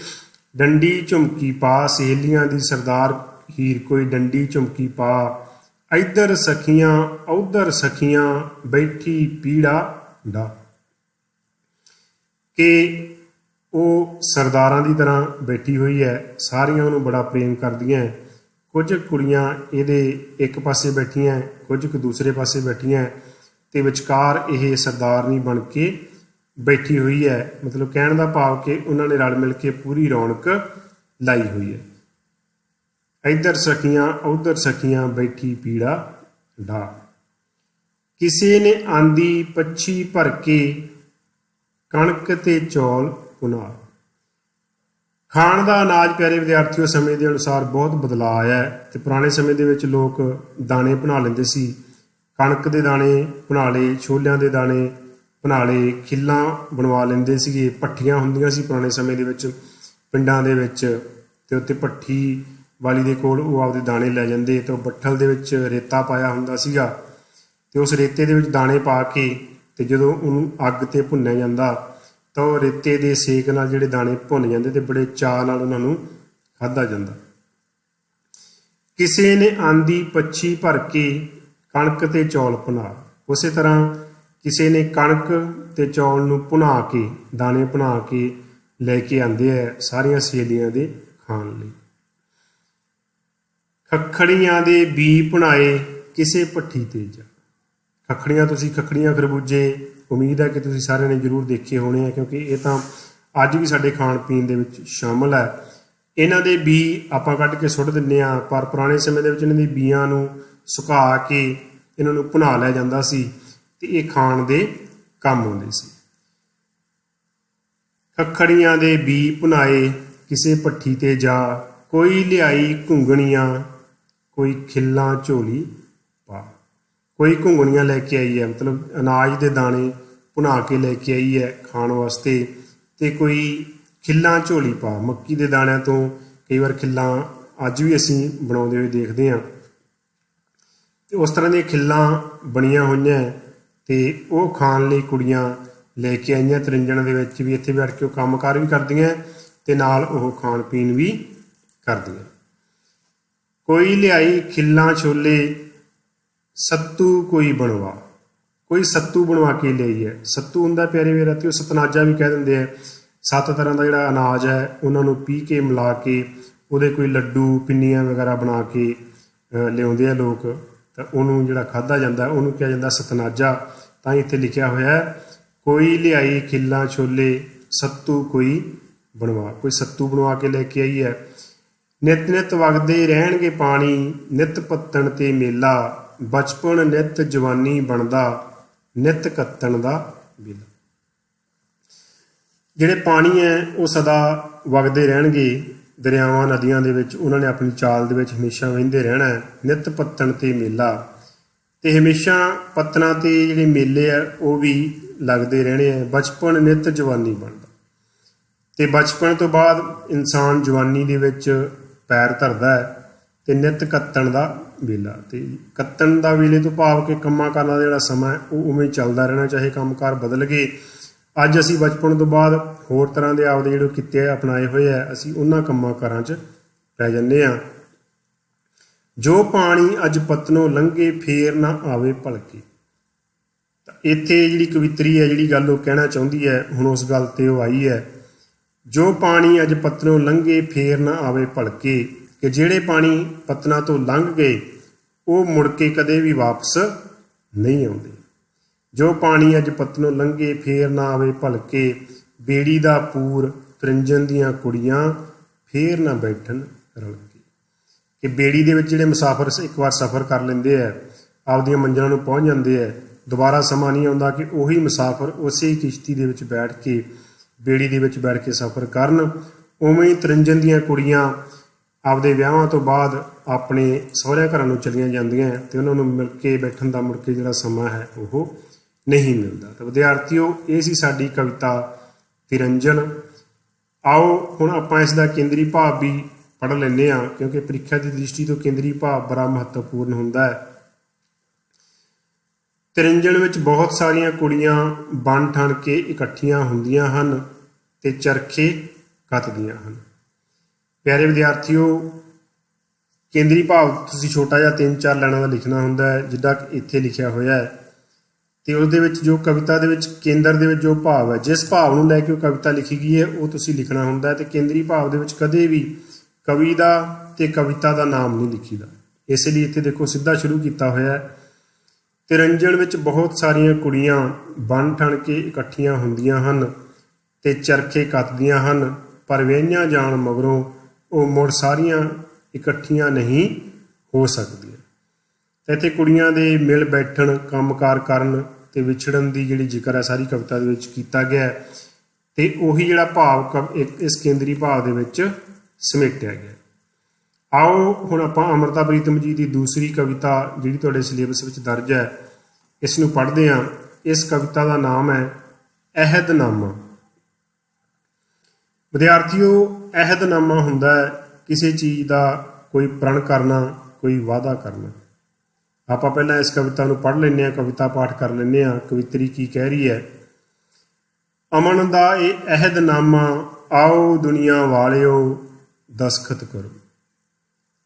ਡੰਡੀ ਝੁਮਕੀ ਪਾ, ਸਹੇਲੀਆਂ ਦੀ ਸਰਦਾਰ ਹੀਰ ਕੋਈ, ਡੰਡੀ ਝੁਮਕੀ ਪਾ, ਇੱਧਰ ਸਖੀਆਂ ਉੱਧਰ ਸਖੀਆਂ, ਬੈਠੀ ਪੀੜਾ ਡਾ। ਕਿ ਉਹ ਸਰਦਾਰਾਂ ਦੀ ਤਰ੍ਹਾਂ ਬੈਠੀ ਹੋਈ ਹੈ, ਸਾਰੀਆਂ ਉਹਨੂੰ ਬੜਾ ਪ੍ਰੇਮ ਕਰਦੀਆਂ। ਕੁਝ ਕੁੜੀਆਂ ਇਹਦੇ ਇੱਕ ਪਾਸੇ ਬੈਠੀਆਂ, ਕੁਝ ਕੁ ਦੂਸਰੇ ਪਾਸੇ ਬੈਠੀਆਂ, ਤੇ ਵਿਚਕਾਰ ਇਹ ਸਰਦਾਰਨੀ ਬਣ ਕੇ ਬੈਠੀ ਹੋਈ ਹੈ। ਮਤਲਬ ਕਹਿਣ ਦਾ ਭਾਵ ਕਿ ਉਹਨਾਂ ਨੇ ਰਲ ਮਿਲ ਕੇ ਪੂਰੀ ਰੌਣਕ ਲਾਈ ਹੋਈ ਹੈ। ਇੱਧਰ ਸਖੀਆਂ ਉੱਧਰ ਸਖੀਆਂ, ਬੈਠੀ ਪੀੜਾ ਡਾ। ਕਿਸੇ ਨੇ ਆਂਦੀ ਪੱਛੀ ਭਰ ਕੇ, ਕਣਕ ਤੇ ਚੌਲ ਪੁਨਾਰ। ਖਾਣ ਦਾ ਅਨਾਜ ਪਿਆਰੇ ਵਿਦਿਆਰਥੀਓ ਸਮੇਂ ਦੇ ਅਨੁਸਾਰ ਬਹੁਤ ਬਦਲਾਅ ਆਇਆ ਹੈ ਤੇ ਪੁਰਾਣੇ ਸਮੇਂ ਦੇ ਵਿੱਚ ਲੋਕ ਦਾਣੇ ਬਣਾ ਲੈਂਦੇ ਸੀ। ਕਣਕ ਦੇ ਦਾਣੇ ਬਣਾ ਲਏ, ਛੋਲਿਆਂ ਦੇ ਦਾਣੇ ਬਣਾ ਲਏ, ਖਿੱਲਾਂ ਬਣਵਾ ਲੈਂਦੇ ਸੀਗੇ। ਭੱਠੀਆਂ ਹੁੰਦੀਆਂ ਸੀ ਪੁਰਾਣੇ ਸਮੇਂ ਦੇ ਵਿੱਚ ਪਿੰਡਾਂ ਦੇ ਵਿੱਚ, ਤੇ ਉੱਤੇ ਭੱਠੀ ਵਾਲੀ ਦੇ ਕੋਲ ਉਹ ਆਪਦੇ ਦਾਣੇ ਲੈ ਜਾਂਦੇ ਤੇ ਉਹ ਬੱਠਲ ਦੇ ਵਿੱਚ ਰੇਤਾ ਪਾਇਆ ਹੁੰਦਾ ਸੀਗਾ ਤੇ ਉਸ ਰੇਤੇ ਦੇ ਵਿੱਚ ਦਾਣੇ ਪਾ ਕੇ ਤੇ ਜਦੋਂ ਉਹਨੂੰ ਅੱਗ ਤੇ ਭੁੰਨਿਆ ਜਾਂਦਾ ਤਾਂ ਉਹ ਰੇਤੇ ਦੇ ਸੇਕ ਨਾਲ ਜਿਹੜੇ ਦਾਣੇ ਭੁੰਨ ਜਾਂਦੇ ਤੇ ਬੜੇ ਚਾਅ ਨਾਲ ਉਹਨਾਂ ਨੂੰ ਖਾਧਾ ਜਾਂਦਾ। ਕਿਸੇ ਨੇ ਆਂਦੀ ਪੱਛੀ ਭਰ ਕੇ ਕਣਕ ਤੇ ਚੌਲ ਭੁਨਾ, ਉਸੇ ਤਰ੍ਹਾਂ ਕਿਸੇ ਨੇ ਕਣਕ ਤੇ ਚੌਲ ਨੂੰ ਭੁਨਾ ਕੇ ਦਾਣੇ ਭੁਨਾ ਕੇ ਲੈ ਕੇ ਆਂਦੇ ਹੈ ਸਾਰੀਆਂ ਸਹੇਲੀਆਂ ਦੇ ਖਾਣ ਲਈ। ਖੱਖੜੀਆਂ ਦੇ ਬੀ ਭੁਨਾਏ ਕਿਸੇ ਭੱਠੀ ਤੇ ਜਾ। ਖੱਖੜੀਆਂ ਖਰਬੂਜੇ ਉਮੀਦ ਹੈ ਕਿ ਤੁਸੀਂ ਸਾਰਿਆਂ ਨੇ ਜ਼ਰੂਰ ਦੇਖੇ ਹੋਣੇ ਆ, ਕਿਉਂਕਿ ਇਹ ਤਾਂ ਅੱਜ ਵੀ ਸਾਡੇ ਖਾਣ ਪੀਣ ਦੇ ਵਿੱਚ ਸ਼ਾਮਲ ਹੈ। ਇਹਨਾਂ ਦੇ ਬੀ ਆਪਾਂ ਕੱਢ ਕੇ ਸੁੱਟ ਦਿੰਦੇ ਹਾਂ, ਪਰ ਪੁਰਾਣੇ ਸਮੇਂ ਦੇ ਵਿੱਚ ਇਹਨਾਂ ਦੇ ਬੀਆਂ ਨੂੰ ਸੁਕਾ ਕੇ ਇਹਨਾਂ ਨੂੰ ਭੁਨਾ ਲਿਆ ਜਾਂਦਾ ਸੀ ਤੇ ਇਹ ਖਾਣ ਦੇ ਕੰਮ ਆਉਂਦੇ ਸੀ। ਖੱਖੜੀਆਂ ਦੇ ਬੀ ਭੁਨਾਏ ਕਿਸੇ ਭੱਠੀ ਤੇ ਜਾ, ਕੋਈ ਲਿਆਈ ਘੁੰਗਣੀਆਂ ਕੋਈ ਖਿੱਲਾਂ ਝੋਲੀ ਪਾ। ਕੋਈ ਘੁੰਗਣੀਆਂ ਲੈ ਕੇ ਆਈ ਹੈ, ਮਤਲਬ ਅਨਾਜ ਦੇ ਦਾਣੇ ਭੁਨਾ ਕੇ ਲੈ ਕੇ ਆਈ ਹੈ ਖਾਣ ਵਾਸਤੇ, ਤੇ ਕੋਈ ਖਿੱਲਾਂ ਝੋਲੀ ਪਾ। ਮੱਕੀ ਦੇ ਦਾਣਿਆਂ ਤੋਂ ਕਈ ਵਾਰ ਖਿੱਲਾਂ ਅੱਜ ਵੀ ਅਸੀਂ ਬਣਾਉਂਦੇ ਹੋਏ ਦੇਖਦੇ ਹਾਂ ਤੇ ਉਸ ਤਰ੍ਹਾਂ ਦੀਆਂ ਖਿੱਲਾਂ ਬਣੀਆਂ ਹੋਈਆਂ ਤੇ ਉਹ ਖਾਣ ਲਈ ਕੁੜੀਆਂ ਲੈ ਕੇ ਆਈਆਂ। ਤਰਿੰਜਣ ਦੇ ਵਿੱਚ ਵੀ ਇੱਥੇ ਬੈਠ ਕੇ ਉਹ ਕੰਮਕਾਰ ਵੀ ਕਰਦੀਆਂ ਤੇ ਨਾਲ ਉਹ ਖਾਣ ਪੀਣ ਵੀ ਕਰਦੀਆਂ। ਕੋਈ ਲਿਆਈ ਖਿੱਲਾਂ ਛੋਲੇ ਸੱਤੂ ਕੋਈ ਬਣਵਾ, ਕੋਈ ਸੱਤੂ ਬਣਵਾ ਕੇ ਲਿਆਈ ਹੈ। ਸੱਤੂ ਹੁੰਦਾ ਪਿਆਰੇ ਵਿਦਿਆਰਥੀਓ, ਸਤਨਾਜਾ ਵੀ ਕਹਿ ਦਿੰਦੇ ਆ। 7 ਤਰ੍ਹਾਂ ਦਾ ਜਿਹੜਾ ਅਨਾਜ ਹੈ ਉਹਨਾਂ ਨੂੰ ਪੀਹ ਕੇ ਮਿਲਾ ਕੇ ਉਹਦੇ ਕੋਈ ਲੱਡੂ ਪਿੰਨੀਆਂ ਵਗੈਰਾ ਬਣਾ ਕੇ ਲਿਆਉਂਦੇ ਆ ਲੋਕ, ਤਾਂ ਉਹਨੂੰ ਜਿਹੜਾ ਖਾਧਾ ਜਾਂਦਾ ਉਹਨੂੰ ਕਿਹਾ ਜਾਂਦਾ ਸਤਨਾਜਾ। ਤਾਂ ਇੱਥੇ ਲਿਖਿਆ ਹੋਇਆ ਹੈ ਕੋਈ ਲਿਆਈ ਖਿੱਲਾਂ ਛੋਲੇ ਸੱਤੂ ਕੋਈ ਬਣਵਾ, ਕੋਈ ਸੱਤੂ ਬਣਵਾ ਕੇ ਲੈ ਕੇ ਆਈ ਹੈ। ਨਿਤ ਨਿਤ ਵਗਦੇ ਰਹਿਣਗੇ ਪਾਣੀ, ਨਿਤ ਪੱਤਣ ਤੇ ਮੇਲਾ, ਬਚਪਨ ਨਿਤ ਜਵਾਨੀ ਬਣਦਾ, ਨਿਤ ਕੱਤਣ ਦਾ ਵੇਲਾ। ਜਿਹੜੇ ਪਾਣੀ ਹੈ ਉਹ ਸਦਾ ਵਗਦੇ ਰਹਿਣਗੇ ਦਰਿਆਵਾਂ ਨਦੀਆਂ ਦੇ ਵਿੱਚ, ਉਹਨਾਂ ਨੇ ਆਪਣੀ ਚਾਲ ਦੇ ਵਿੱਚ ਹਮੇਸ਼ਾ ਵਹਿੰਦੇ ਰਹਿਣਾ ਹੈ। ਨਿਤ ਪੱਤਣ ਤੇ ਮੇਲਾ, ਤੇ ਹਮੇਸ਼ਾ ਪੱਤਣਾ ਤੇ ਜਿਹੜੇ ਮੇਲੇ ਆ ਉਹ ਵੀ ਲੱਗਦੇ ਰਹਿਣੇ ਆ। ਬਚਪਨ ਨਿਤ ਜਵਾਨੀ ਬਣਦਾ, ਤੇ ਬਚਪਨ ਤੋਂ ਬਾਅਦ ਇਨਸਾਨ ਜਵਾਨੀ ਦੇ ਵਿੱਚ ਪੈਰ ਧਰਦਾ ਹੈ ਤੇ ਨਿਤ ਕੱਤਣ ਦਾ ਵੇਲਾ। ਤੇ ਕੱਤਣ ਦਾ ਵੇਲੇ ਤੋਂ ਭਾਵ ਕਿ ਕੰਮਾਂ ਕਾਰਾਂ ਦਾ ਜਿਹੜਾ ਸਮਾਂ ਉਹ ਉਵੇਂ ਚੱਲਦਾ ਰਹਿਣਾ, ਚਾਹੇ ਕੰਮਕਾਰ ਬਦਲ ਗਏ। ਅੱਜ ਅਸੀਂ ਬਚਪਨ ਤੋਂ ਬਾਅਦ ਹੋਰ ਤਰ੍ਹਾਂ ਦੇ ਆਪਦੇ ਜਿਹੜੇ ਕਿੱਤੇ ਅਪਣਾਏ ਹੋਏ ਆ, ਅਸੀਂ ਉਹਨਾਂ ਕੰਮਾਂ ਕਾਰਾਂ 'ਚ ਪੈ ਜਾਂਦੇ ਹਾਂ। ਜੋ ਪਾਣੀ ਅੱਜ ਪਤਨੋਂ ਲੰਘੇ ਫੇਰ ਨਾ ਆਵੇ ਭਲਕੇ। ਤਾਂ ਇੱਥੇ ਜਿਹੜੀ ਕਵਿਤਰੀ ਹੈ, ਜਿਹੜੀ ਗੱਲ ਉਹ ਕਹਿਣਾ ਚਾਹੁੰਦੀ ਹੈ, ਹੁਣ ਉਸ ਗੱਲ ਤੇ ਉਹ ਆਈ ਹੈ। ਜੋ ਪਾਣੀ ਅੱਜ ਪਤਨੋਂ ਲੰਘੇ ਫੇਰ ਨਾ ਆਵੇ ਭਲਕੇ, ਕਿ ਜਿਹੜੇ ਪਾਣੀ ਪਤਨਾਂ ਤੋਂ ਲੰਘ ਗਏ ਉਹ ਮੁੜ ਕੇ ਕਦੇ ਵੀ ਵਾਪਸ ਨਹੀਂ ਆਉਂਦੇ। ਜੋ ਪਾਣੀ ਅੱਜ ਪਤਨੋਂ ਲੰਘੇ ਫੇਰ ਨਾ ਆਵੇ ਭਲਕੇ, ਬੇੜੀ ਦਾ ਪੂਰ ਤਰਿੰਜਣ ਦੀਆਂ ਕੁੜੀਆਂ ਫੇਰ ਨਾ ਬੈਠਣ ਰਲ ਕੇ। ਕਿ ਬੇੜੀ ਦੇ ਵਿੱਚ ਜਿਹੜੇ ਮੁਸਾਫਰ ਇੱਕ ਵਾਰ ਸਫ਼ਰ ਕਰ ਲੈਂਦੇ ਆ, ਆਪਦੀਆਂ ਮੰਜ਼ਿਲਾਂ ਨੂੰ ਪਹੁੰਚ ਜਾਂਦੇ ਆ, ਦੁਬਾਰਾ ਸਮਾਂ ਨਹੀਂ ਆਉਂਦਾ ਕਿ ਉਹੀ ਮੁਸਾਫਰ ਉਸੇ ਹੀ ਕਿਸ਼ਤੀ ਦੇ ਵਿੱਚ ਬੈਠ ਕੇ ਬੇੜੀ ਦੇ ਵਿੱਚ ਬੈਠ ਕੇ ਸਫ਼ਰ ਕਰਨ। ਉਵੇਂ ਹੀ ਤਰਿੰਜਣ ਦੀਆਂ ਕੁੜੀਆਂ ਆਪਦੇ ਵਿਆਹਾਂ ਤੋਂ ਬਾਅਦ ਆਪਣੇ ਸਹੁਰਿਆਂ ਘਰਾਂ ਨੂੰ ਚਲੀਆਂ ਜਾਂਦੀਆਂ ਤੇ ਉਹਨਾਂ ਨੂੰ ਮਿਲ ਕੇ ਬੈਠਣ ਦਾ ਮੁੜ ਕੇ ਜਿਹੜਾ ਸਮਾਂ ਹੈ ਉਹ ਨਹੀਂ ਮਿਲਦਾ। ਤਾਂ ਵਿਦਿਆਰਥੀਓ, ਇਹ ਸੀ ਸਾਡੀ ਕਵਿਤਾ ਤਿਰੰਜਣ। ਆਓ ਹੁਣ ਆਪਾਂ ਇਸ ਦਾ ਕੇਂਦਰੀ ਭਾਵ ਵੀ ਪੜ੍ਹ ਲੈਂਦੇ ਹਾਂ, ਕਿਉਂਕਿ ਪ੍ਰੀਖਿਆ ਦੀ ਦ੍ਰਿਸ਼ਟੀ ਤੋਂ ਕੇਂਦਰੀ ਭਾਵ ਬੜਾ ਮਹੱਤਵਪੂਰਨ ਹੁੰਦਾ ਹੈ। ਤਿਰੰਜਣ ਵਿੱਚ ਬਹੁਤ ਸਾਰੀਆਂ ਕੁੜੀਆਂ ਬਣ ਠਣ ਕੇ ਇਕੱਠੀਆਂ ਹੁੰਦੀਆਂ ਹਨ ਤੇ ਚਰਖੇ ਕੱਤਦੀਆਂ ਹਨ। ਪਿਆਰੇ ਵਿਦਿਆਰਥੀਓ, ਕੇਂਦਰੀ ਭਾਵ ਤੁਸੀਂ ਛੋਟਾ ਜਿਹਾ 3-4 ਲਾਈਨਾਂ ਦਾ ਲਿਖਣਾ ਹੁੰਦਾ ਹੈ, ਜਿੱਦਾਂ ਇੱਥੇ ਲਿਖਿਆ ਹੋਇਆ ਹੈ। ਤੇ ਉਹਦੇ ਵਿੱਚ ਜੋ ਕਵਿਤਾ ਦੇ ਵਿੱਚ ਕੇਂਦਰ ਦੇ ਵਿੱਚ ਜੋ ਭਾਵ ਹੈ, ਜਿਸ ਭਾਵ ਨੂੰ ਲੈ ਕੇ ਉਹ ਕਵਿਤਾ ਲਿਖੀ ਗਈ ਹੈ, ਉਹ ਤੁਸੀਂ ਲਿਖਣਾ ਹੁੰਦਾ ਹੈ। ਤੇ ਕੇਂਦਰੀ ਭਾਵ ਦੇ ਵਿੱਚ ਕਦੇ ਵੀ ਕਵੀ ਦਾ ਤੇ ਕਵਿਤਾ ਦਾ ਨਾਮ ਨਹੀਂ ਲਿਖੀਦਾ। ਇਸ ਲਈ ਇੱਥੇ ਦੇਖੋ ਸਿੱਧਾ ਸ਼ੁਰੂ ਕੀਤਾ ਹੋਇਆ ਹੈ। ਤਿਰੰਜਣ ਵਿੱਚ ਬਹੁਤ ਸਾਰੀਆਂ ਕੁੜੀਆਂ ਬਣ ਠਣ ਕੇ ਇਕੱਠੀਆਂ ਹੁੰਦੀਆਂ ਹਨ ਤੇ ਚਰਖੇ ਕੱਤਦੀਆਂ ਹਨ, ਪਰ ਵਿਆਹੀਆਂ ਜਾਣ ਮਗਰੋਂ ਉਹ ਮੁੜ ਸਾਰੀਆਂ ਇਕੱਠੀਆਂ ਨਹੀਂ ਹੋ ਸਕਦੀਆਂ। ਤਾਂ ਇੱਥੇ ਕੁੜੀਆਂ ਦੇ ਮਿਲ ਬੈਠਣ, ਕੰਮਕਾਰ ਕਰਨ ਤੇ ਵਿਛੜਨ ਦੀ ਜਿਹੜੀ ਜ਼ਿਕਰ ਹੈ ਸਾਰੀ ਕਵਿਤਾ ਦੇ ਵਿੱਚ ਕੀਤਾ ਗਿਆ ਹੈ। ਤੇ ਉਹੀ ਜਿਹੜਾ ਭਾਵ ਇਸ ਕੇਂਦਰੀ ਭਾਵ ਦੇ ਵਿੱਚ ਸਮੇਟਿਆ ਗਿਆ। ਆਓ ਹੁਣ ਆਪਾਂ ਅੰਮ੍ਰਿਤਾ ਪ੍ਰੀਤਮ ਜੀ ਦੀ ਦੂਸਰੀ ਕਵਿਤਾ ਜਿਹੜੀ ਤੁਹਾਡੇ ਸਿਲੇਬਸ ਵਿੱਚ ਦਰਜ ਹੈ ਇਸ ਨੂੰ ਪੜ੍ਹਦੇ ਹਾਂ। ਇਸ ਕਵਿਤਾ ਦਾ ਨਾਮ ਹੈ ਅਹਿਦਨਾਮਾ। ਵਿਦਿਆਰਥੀਓ, ਅਹਿਦਨਾਮਾ ਹੁੰਦਾ ਹੈ ਕਿਸੇ ਚੀਜ਼ ਦਾ ਕੋਈ ਪ੍ਰਣ ਕਰਨਾ, ਕੋਈ ਵਾਅਦਾ ਕਰਨਾ। ਆਪਾਂ ਪਹਿਲਾਂ ਇਸ ਕਵਿਤਾ ਨੂੰ ਪੜ੍ਹ ਲੈਂਦੇ ਹਾਂ, ਕਵਿਤਾ ਪਾਠ ਕਰ ਲੈਂਦੇ ਹਾਂ। ਕਵਿਤਰੀ ਕੀ ਕਹਿ ਰਹੀ ਹੈ? ਅਮਨ ਦਾ ਇਹ ਅਹਿਦਨਾਮਾ, ਆਓ ਦੁਨੀਆ ਵਾਲਿਓ ਦਸਖਤ ਕਰੋ।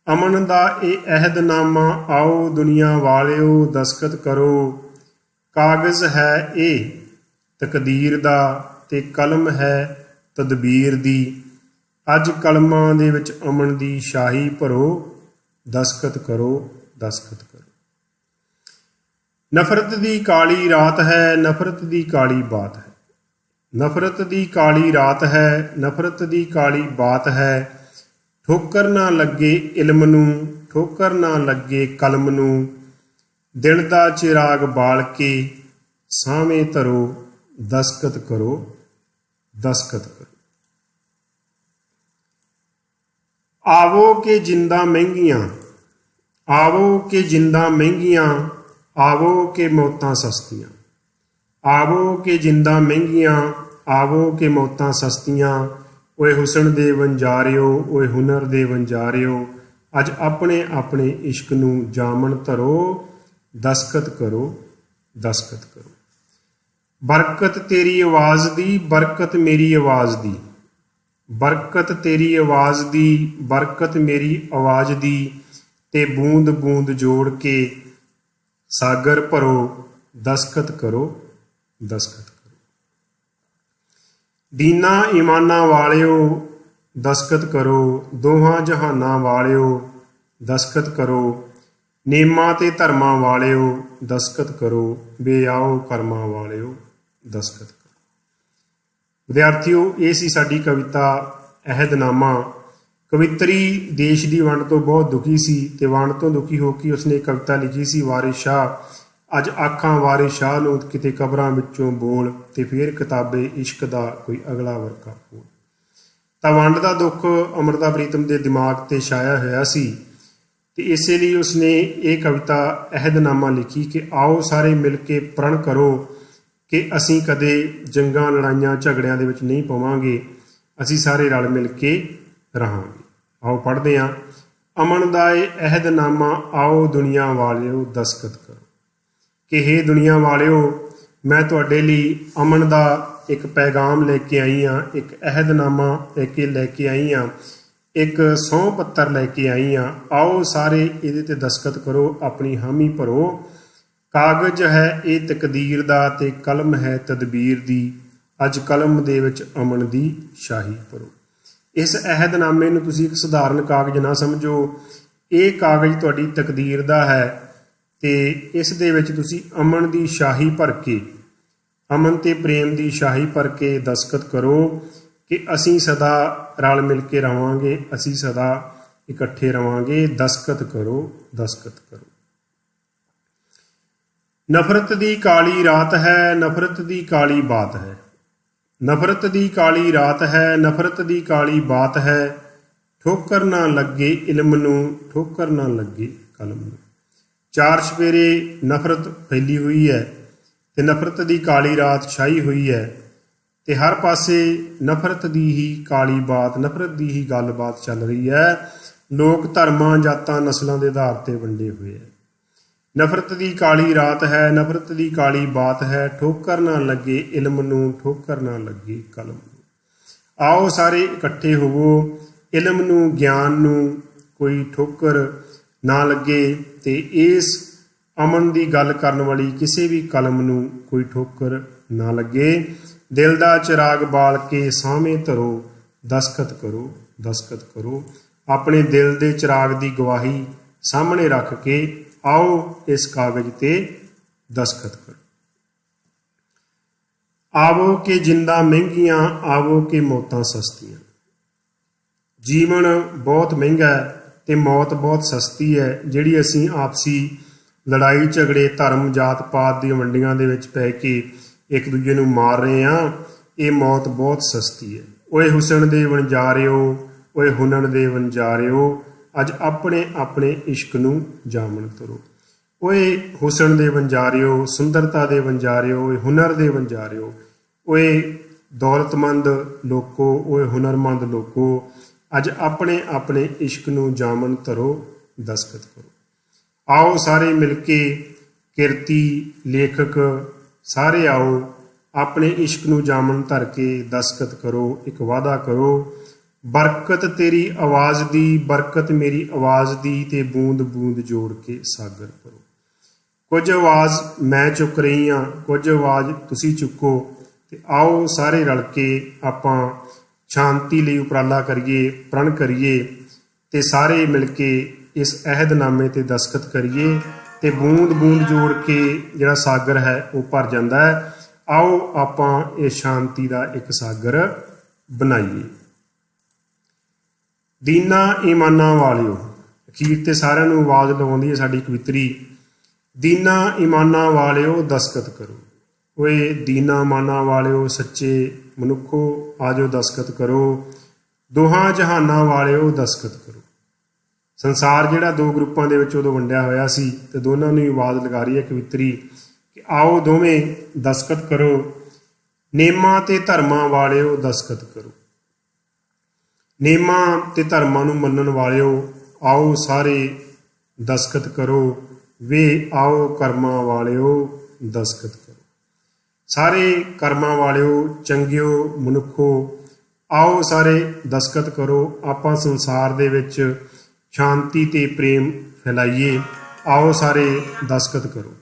ਅਮਨ ਦਾ ਇਹ ਅਹਿਦਨਾਮਾ, ਆਓ ਦੁਨੀਆ ਵਾਲਿਓ ਦਸਖਤ ਕਰੋ। ਕਾਗਜ਼ ਹੈ ਇਹ ਤਕਦੀਰ ਦਾ ਤੇ ਕਲਮ ਹੈ ਤਦਬੀਰ ਦੀ। ਅੱਜ ਕਲਮਾਂ ਦੇ ਵਿੱਚ ਅਮਨ ਦੀ ਸ਼ਾਹੀ ਭਰੋ। ਦਸਖਤ ਕਰੋ, ਦਸਖਤ ਕਰੋ। ਨਫ਼ਰਤ ਦੀ ਕਾਲੀ ਰਾਤ ਹੈ, ਨਫ਼ਰਤ ਦੀ ਕਾਲੀ ਬਾਤ ਹੈ। ਨਫ਼ਰਤ ਦੀ ਕਾਲੀ ਰਾਤ ਹੈ, ਨਫ਼ਰਤ ਦੀ ਕਾਲੀ ਬਾਤ ਹੈ। ਠੋਕਰ ਨਾ ਲੱਗੇ ਇਲਮ ਨੂੰ, ਠੋਕਰ ਨਾ ਲੱਗੇ ਕਲਮ ਨੂੰ। ਦਿਲ ਦਾ ਚਿਰਾਗ ਬਾਲ ਕੇ ਸਾਹਵੇਂ ਧਰੋ। ਦਸਖਤ ਕਰੋ, ਦਸਖਤ ਕਰੋ। ਆਵੋ ਕੇ ਜਿੰਦਾਂ ਮਹਿੰਗੀਆਂ, ਆਵੋ ਕੇ ਜਿੰਦਾਂ ਮਹਿੰਗੀਆਂ। ਆਵੋ ਕੇ ਮੌਤਾਂ ਸਸਤੀਆਂ। ਆਵੋ ਕੇ ਜਿੰਦਾਂ ਮਹਿੰਗੀਆਂ, ਆਵੋ ਕੇ ਮੌਤਾਂ ਸਸਤੀਆਂ। ਓਏ ਹੁਸਨ ਦੇ ਵਣਜਾਰਿਓ, ਓਏ ਹੁਨਰ ਦੇ ਵਣਜਾਰਿਓ। ਅੱਜ ਆਪਣੇ ਆਪਣੇ ਇਸ਼ਕ ਨੂੰ ਜਾਮਣ ਧਰੋ। ਦਸਖਤ ਕਰੋ, ਦਸਖਤ ਕਰੋ। ਬਰਕਤ ਤੇਰੀ ਆਵਾਜ਼ ਦੀ, ਬਰਕਤ ਮੇਰੀ ਆਵਾਜ਼ ਦੀ। ਬਰਕਤ ਤੇਰੀ ਆਵਾਜ਼ ਦੀ, ਬਰਕਤ ਮੇਰੀ ਆਵਾਜ਼ ਦੀ। ਤੇ ਬੂੰਦ ਬੂੰਦ ਜੋੜ ਕੇ ਸਾਗਰ ਭਰੋ। ਦਸਖਤ ਕਰੋ, ਦਸਖਤ ਕਰੋ। ਦੀਨਾਂ ਈਮਾਨਾਂ ਵਾਲਿਓ ਦਸਖਤ ਕਰੋ। ਦੋਹਾਂ ਜਹਾਨਾਂ ਵਾਲਿਓ ਦਸਖਤ ਕਰੋ। ਨੇਮਾਂ ਤੇ ਧਰਮਾਂ ਵਾਲਿਓ ਦਸਖਤ ਕਰੋ। ਬੇਆਓ ਕਰਮਾਂ ਵਾਲਿਓ ਦਸਖਤ ਕਰੋ। ਵਿਦਿਆਰਥੀਓ, ਇਹ ਸੀ ਸਾਡੀ ਕਵਿਤਾ ਅਹਿਦਨਾਮਾ। ਕਵਿਤਰੀ ਦੇਸ਼ ਦੀ ਵੰਡ ਤੋਂ ਬਹੁਤ ਦੁਖੀ ਸੀ ਤੇ ਵੰਡ ਤੋਂ ਦੁਖੀ ਹੋ ਕੇ ਉਸਨੇ ਕਵਿਤਾ ਲਿਖੀ ਸੀ ਵਾਰਿਸ ਸ਼ਾਹ। ਅੱਜ ਆਖਾਂ ਵਾਰਿਸ ਸ਼ਾਹ ਨੂੰ ਕਿਤੇ ਕਬਰਾਂ ਵਿੱਚੋਂ ਬੋਲ ਤੇ ਫੇਰ ਕਿਤਾਬੇ ਇਸ਼ਕ ਦਾ ਕੋਈ ਅਗਲਾ ਵਰਕਾ ਫੋਲ। ਤਾਂ ਵੰਡ ਦਾ ਦੁੱਖ ਅੰਮ੍ਰਿਤਾ ਪ੍ਰੀਤਮ ਦੇ ਦਿਮਾਗ ਤੇ ਛਾਇਆ ਹੋਇਆ ਸੀ ਤੇ ਇਸੇ ਲਈ ਉਸਨੇ ਇਹ ਕਵਿਤਾ ਅਹਿਦਨਾਮਾ ਲਿਖੀ ਕਿ ਆਓ ਸਾਰੇ ਮਿਲ ਕੇ ਪ੍ਰਣ ਕਰੋ ਕਿ ਅਸੀਂ ਕਦੇ ਜੰਗਾਂ ਲੜਾਈਆਂ ਝਗੜਿਆਂ ਦੇ ਵਿੱਚ ਨਹੀਂ ਪਵਾਂਗੇ, ਅਸੀਂ ਸਾਰੇ ਰਲ ਮਿਲ ਕੇ ਰਹਾਂਗੇ। ਆਓ ਪੜ੍ਹਦੇ ਹਾਂ। ਅਮਨ ਦਾ ਇਹ ਅਹਿਦਨਾਮਾ, ਆਓ ਦੁਨੀਆ ਵਾਲਿਓ ਦਸਖਤ ਕਰੋ। ਕਿ ਹੇ ਦੁਨੀਆ ਵਾਲਿਓ, ਮੈਂ ਤੁਹਾਡੇ ਲਈ ਅਮਨ ਦਾ ਇੱਕ ਪੈਗਾਮ ਲੈ ਕੇ ਆਈ ਹਾਂ, ਇੱਕ ਅਹਿਦਨਾਮਾ ਲੈ ਕੇ ਆਈ ਹਾਂ, ਇੱਕ ਸਹੁੰ ਪੱਤਰ ਲੈ ਕੇ ਆਈ ਹਾਂ। ਆਓ ਸਾਰੇ ਇਹਦੇ ਤੇ ਦਸਖਤ ਕਰੋ, ਆਪਣੀ ਹਾਮੀ ਭਰੋ। ਕਾਗਜ਼ ਹੈ ਇਹ ਤਕਦੀਰ ਦਾ ਤੇ ਕਲਮ ਹੈ ਤਦਬੀਰ ਦੀ। ਅੱਜ ਕਲਮ ਦੇ ਵਿੱਚ ਅਮਨ ਦੀ ਸ਼ਾਹੀ ਭਰੋ। ਇਸ ਅਹਿਦਨਾਮੇ ਨੂੰ ਤੁਸੀਂ ਇੱਕ ਸਧਾਰਨ ਕਾਗਜ਼ ਨਾ ਸਮਝੋ। ਇਹ ਕਾਗਜ਼ ਤੁਹਾਡੀ ਤਕਦੀਰ ਦਾ ਹੈ ਤੇ ਇਸ ਦੇ ਵਿੱਚ ਤੁਸੀਂ ਅਮਨ ਦੀ ਸ਼ਾਹੀ ਭਰ ਕੇ, ਅਮਨ ਤੇ ਪ੍ਰੇਮ ਦੀ ਸ਼ਾਹੀ ਭਰ ਕੇ ਦਸਖਤ ਕਰੋ ਕਿ ਅਸੀਂ ਸਦਾ ਰਲ ਮਿਲ ਕੇ ਰਹਾਂਗੇ, ਅਸੀਂ ਸਦਾ ਇਕੱਠੇ ਰਹਾਂਗੇ। ਦਸਖਤ ਕਰੋ, ਦਸਖਤ ਕਰੋ। ਨਫ਼ਰਤ ਦੀ ਕਾਲੀ ਰਾਤ ਹੈ, ਨਫ਼ਰਤ ਦੀ ਕਾਲੀ ਬਾਤ ਹੈ। ਨਫ਼ਰਤ ਦੀ ਕਾਲੀ ਰਾਤ ਹੈ, ਨਫ਼ਰਤ ਦੀ ਕਾਲੀ ਬਾਤ ਹੈ। ਠੋਕਰ ਨਾ ਲੱਗੇ ਇਲਮ ਨੂੰ, ਠੋਕਰ ਨਾ ਲੱਗੇ ਕਲਮ ਨੂੰ। ਚਾਰ ਚੁਫੇਰੇ ਨਫ਼ਰਤ ਫੈਲੀ ਹੋਈ ਹੈ ਤੇ ਨਫ਼ਰਤ ਦੀ ਕਾਲੀ ਰਾਤ ਛਾਈ ਹੋਈ ਹੈ ਤੇ ਹਰ ਪਾਸੇ ਨਫ਼ਰਤ ਦੀ ਹੀ ਕਾਲੀ ਬਾਤ, ਨਫ਼ਰਤ ਦੀ ਹੀ ਗੱਲਬਾਤ ਚੱਲ ਰਹੀ ਹੈ। ਲੋਕ ਧਰਮਾਂ, ਜਾਤਾਂ, ਨਸਲਾਂ ਦੇ ਆਧਾਰ ਤੇ ਵੰਡੇ ਹੋਏ ਹੈ। ਨਫ਼ਰਤ ਦੀ ਕਾਲੀ ਰਾਤ ਹੈ, ਨਫ਼ਰਤ ਦੀ ਕਾਲੀ ਬਾਤ ਹੈ। ਠੋਕਰ ਨਾ ਲੱਗੇ ਇਲਮ ਨੂੰ, ਠੋਕਰ ਨਾ ਲੱਗੇ ਕਲਮ ਨੂੰ। ਆਓ ਸਾਰੇ ਇਕੱਠੇ ਹੋਵੋ, ਇਲਮ ਨੂੰ, ਗਿਆਨ ਨੂੰ ਕੋਈ ਠੋਕਰ ਨਾ ਲੱਗੇ ਤੇ ਇਸ ਅਮਨ ਦੀ ਗੱਲ ਕਰਨ ਵਾਲੀ ਕਿਸੇ ਵੀ ਕਲਮ ਨੂੰ ਕੋਈ ਠੋਕਰ ਨਾ ਲੱਗੇ। ਦਿਲ ਦਾ ਚਿਰਾਗ ਬਾਲ ਕੇ ਸਾਹਵੇਂ ਧਰੋ। ਦਸਖਤ ਕਰੋ, ਦਸਖਤ ਕਰੋ। ਆਪਣੇ ਦਿਲ ਦੇ ਚਿਰਾਗ ਦੀ ਗਵਾਹੀ ਸਾਹਮਣੇ ਰੱਖ ਕੇ ਆਓ ਇਸ ਕਾਗਜ਼ ਤੇ ਦਸਖਤ ਕਰੋ। ਆਵੋ ਕੇ ਜਿੰਦਾਂ ਮਹਿੰਗੀਆਂ, ਆਵੋ ਕੇ ਮੌਤਾਂ ਸਸਤੀਆਂ। ਜੀਵਨ ਬਹੁਤ ਮਹਿੰਗਾ ਹੈ ਤੇ ਮੌਤ ਬਹੁਤ ਸਸਤੀ ਹੈ, ਜਿਹੜੀ ਅਸੀਂ ਆਪਸੀ ਲੜਾਈ ਝਗੜੇ, ਧਰਮ, ਜਾਤ ਪਾਤ ਦੀਆਂ ਵੰਡੀਆਂ ਦੇ ਵਿੱਚ ਪੈ ਕੇ ਇੱਕ ਦੂਜੇ ਨੂੰ ਮਾਰ ਰਹੇ ਹਾਂ। ਇਹ ਮੌਤ ਬਹੁਤ ਸਸਤੀ ਹੈ। ਓਏ ਹੁਸਨ ਦੇ ਵਣਜਾਰਿਓ, ਓਏ ਹੁਨਰ ਦੇ ਵਣਜਾਰਿਓ, ਅੱਜ ਆਪਣੇ ਆਪਣੇ ਇਸ਼ਕ ਨੂੰ ਜਾਮਣ ਕਰੋ। ਓਏ ਹੁਸਨ ਦੇ ਵਣਜਾਰਿਓ, ਸੁੰਦਰਤਾ ਦੇ ਵਣਜਾਰਿਓ, ਓਏ ਹੁਨਰ ਦੇ ਵਣਜਾਰਿਓ, ਓਏ ਦੌਲਤਮੰਦ ਲੋਕੋ, ਓਏ ਹੁਨਰਮੰਦ ਲੋਕੋ, ਅੱਜ ਆਪਣੇ ਆਪਣੇ ਇਸ਼ਕ ਨੂੰ ਜਾਮਣ ਧਰੋ, ਦਸਤਖਤ ਕਰੋ। ਆਓ ਸਾਰੇ ਮਿਲ ਕੇ ਕਿਰਤੀ ਲੇਖਕ ਸਾਰੇ ਆਓ, ਆਪਣੇ ਇਸ਼ਕ ਨੂੰ ਜਾਮਣ ਧਰ ਕੇ ਦਸਤਖਤ ਕਰੋ। ਇੱਕ ਵਾਅਦਾ ਕਰੋ, ਬਰਕਤ ਤੇਰੀ ਆਵਾਜ਼ ਦੀ, ਬਰਕਤ ਮੇਰੀ ਆਵਾਜ਼ ਦੀ, ਤੇ ਬੂੰਦ ਬੂੰਦ ਜੋੜ ਕੇ ਸਾਗਰ ਕਰੋ। ਕੁਝ ਆਵਾਜ਼ ਮੈਂ ਚੁੱਕ ਰਹੀ ਹਾਂ, ਕੁਝ ਆਵਾਜ਼ ਤੁਸੀਂ ਚੁੱਕੋ, ਤੇ ਆਓ ਸਾਰੇ ਰਲ ਕੇ ਆਪਾਂ ਸ਼ਾਂਤੀ ਲਈ ਉਪਰਾਲਾ ਕਰੀਏ, ਪ੍ਰਣ ਕਰੀਏ, ਤੇ ਸਾਰੇ ਮਿਲ ਕੇ ਇਸ ਅਹਿਦਨਾਮੇ ਤੇ ਦਸਤਖਤ ਕਰੀਏ, ਤੇ ਬੂੰਦ ਬੂੰਦ ਜੋੜ ਕੇ ਜਿਹੜਾ ਸਾਗਰ ਹੈ ਉਹ ਭਰ ਜਾਂਦਾ ਹੈ। ਆਓ ਆਪਾਂ ਇਹ ਸ਼ਾਂਤੀ ਦਾ ਇੱਕ ਸਾਗਰ ਬਣਾਈਏ। ਦੀਨਾ ਈਮਾਨਾਂ ਵਾਲਿਓ, ਅਖੀਰ ਤੇ ਸਾਰਿਆਂ ਨੂੰ ਆਵਾਜ਼ ਲਗਾਉਂਦੀ ਹੈ ਸਾਡੀ ਕਵਿਤਰੀ। ਦੀਨਾ ਈਮਾਨਾਂ ਵਾਲਿਓ ਦਸਤਖਤ ਕਰੋ। ਓਏ ਦੀਨਾ ਮਾਨਾਂ ਵਾਲਿਓ, ਸੱਚੇ ਮਨੁੱਖੋ, ਆਜੋ ਦਸਤਖਤ ਕਰੋ। ਦੋਹਾਂ ਜਹਾਨਾਂ ਵਾਲਿਓ ਦਸਤਖਤ ਕਰੋ। ਸੰਸਾਰ ਜਿਹੜਾ ਦੋ ਗਰੁੱਪਾਂ ਦੇ ਵਿੱਚ ਉਦੋਂ ਵੰਡਿਆ ਹੋਇਆ ਸੀ, ਤੇ ਦੋਨਾਂ ਨੂੰ ਆਵਾਜ਼ ਲਗਾ ਰਹੀ ਹੈ ਕਵਿਤਰੀ ਕਿ ਆਓ ਦੋਵੇਂ ਦਸਤਖਤ ਕਰੋ। ਨੇਮਾਂ ਤੇ ਧਰਮਾਂ ਵਾਲਿਓ ਦਸਤਖਤ ਕਰੋ। ਨੇਮਾਂ ਤੇ ਧਰਮਾਂ ਨੂੰ ਮੰਨਣ ਵਾਲਿਓ, ਆਓ ਸਾਰੇ ਦਸਤਖਤ ਕਰੋ। ਵੇ ਆਓ ਕਰਮਾਂ ਵਾਲਿਓ ਦਸਤਖਤ ਕਰੋ। ਸਾਰੇ ਕਰਮਾਂ ਵਾਲਿਓ, ਚੰਗਿਓ ਮਨੁੱਖੋ, ਆਓ ਸਾਰੇ ਦਸਤਖਤ ਕਰੋ। ਆਪਾਂ ਸੰਸਾਰ ਦੇ ਵਿੱਚ ਸ਼ਾਂਤੀ ਤੇ ਪ੍ਰੇਮ ਫੈਲਾਈਏ। ਆਓ ਸਾਰੇ ਦਸਤਖਤ ਕਰੋ।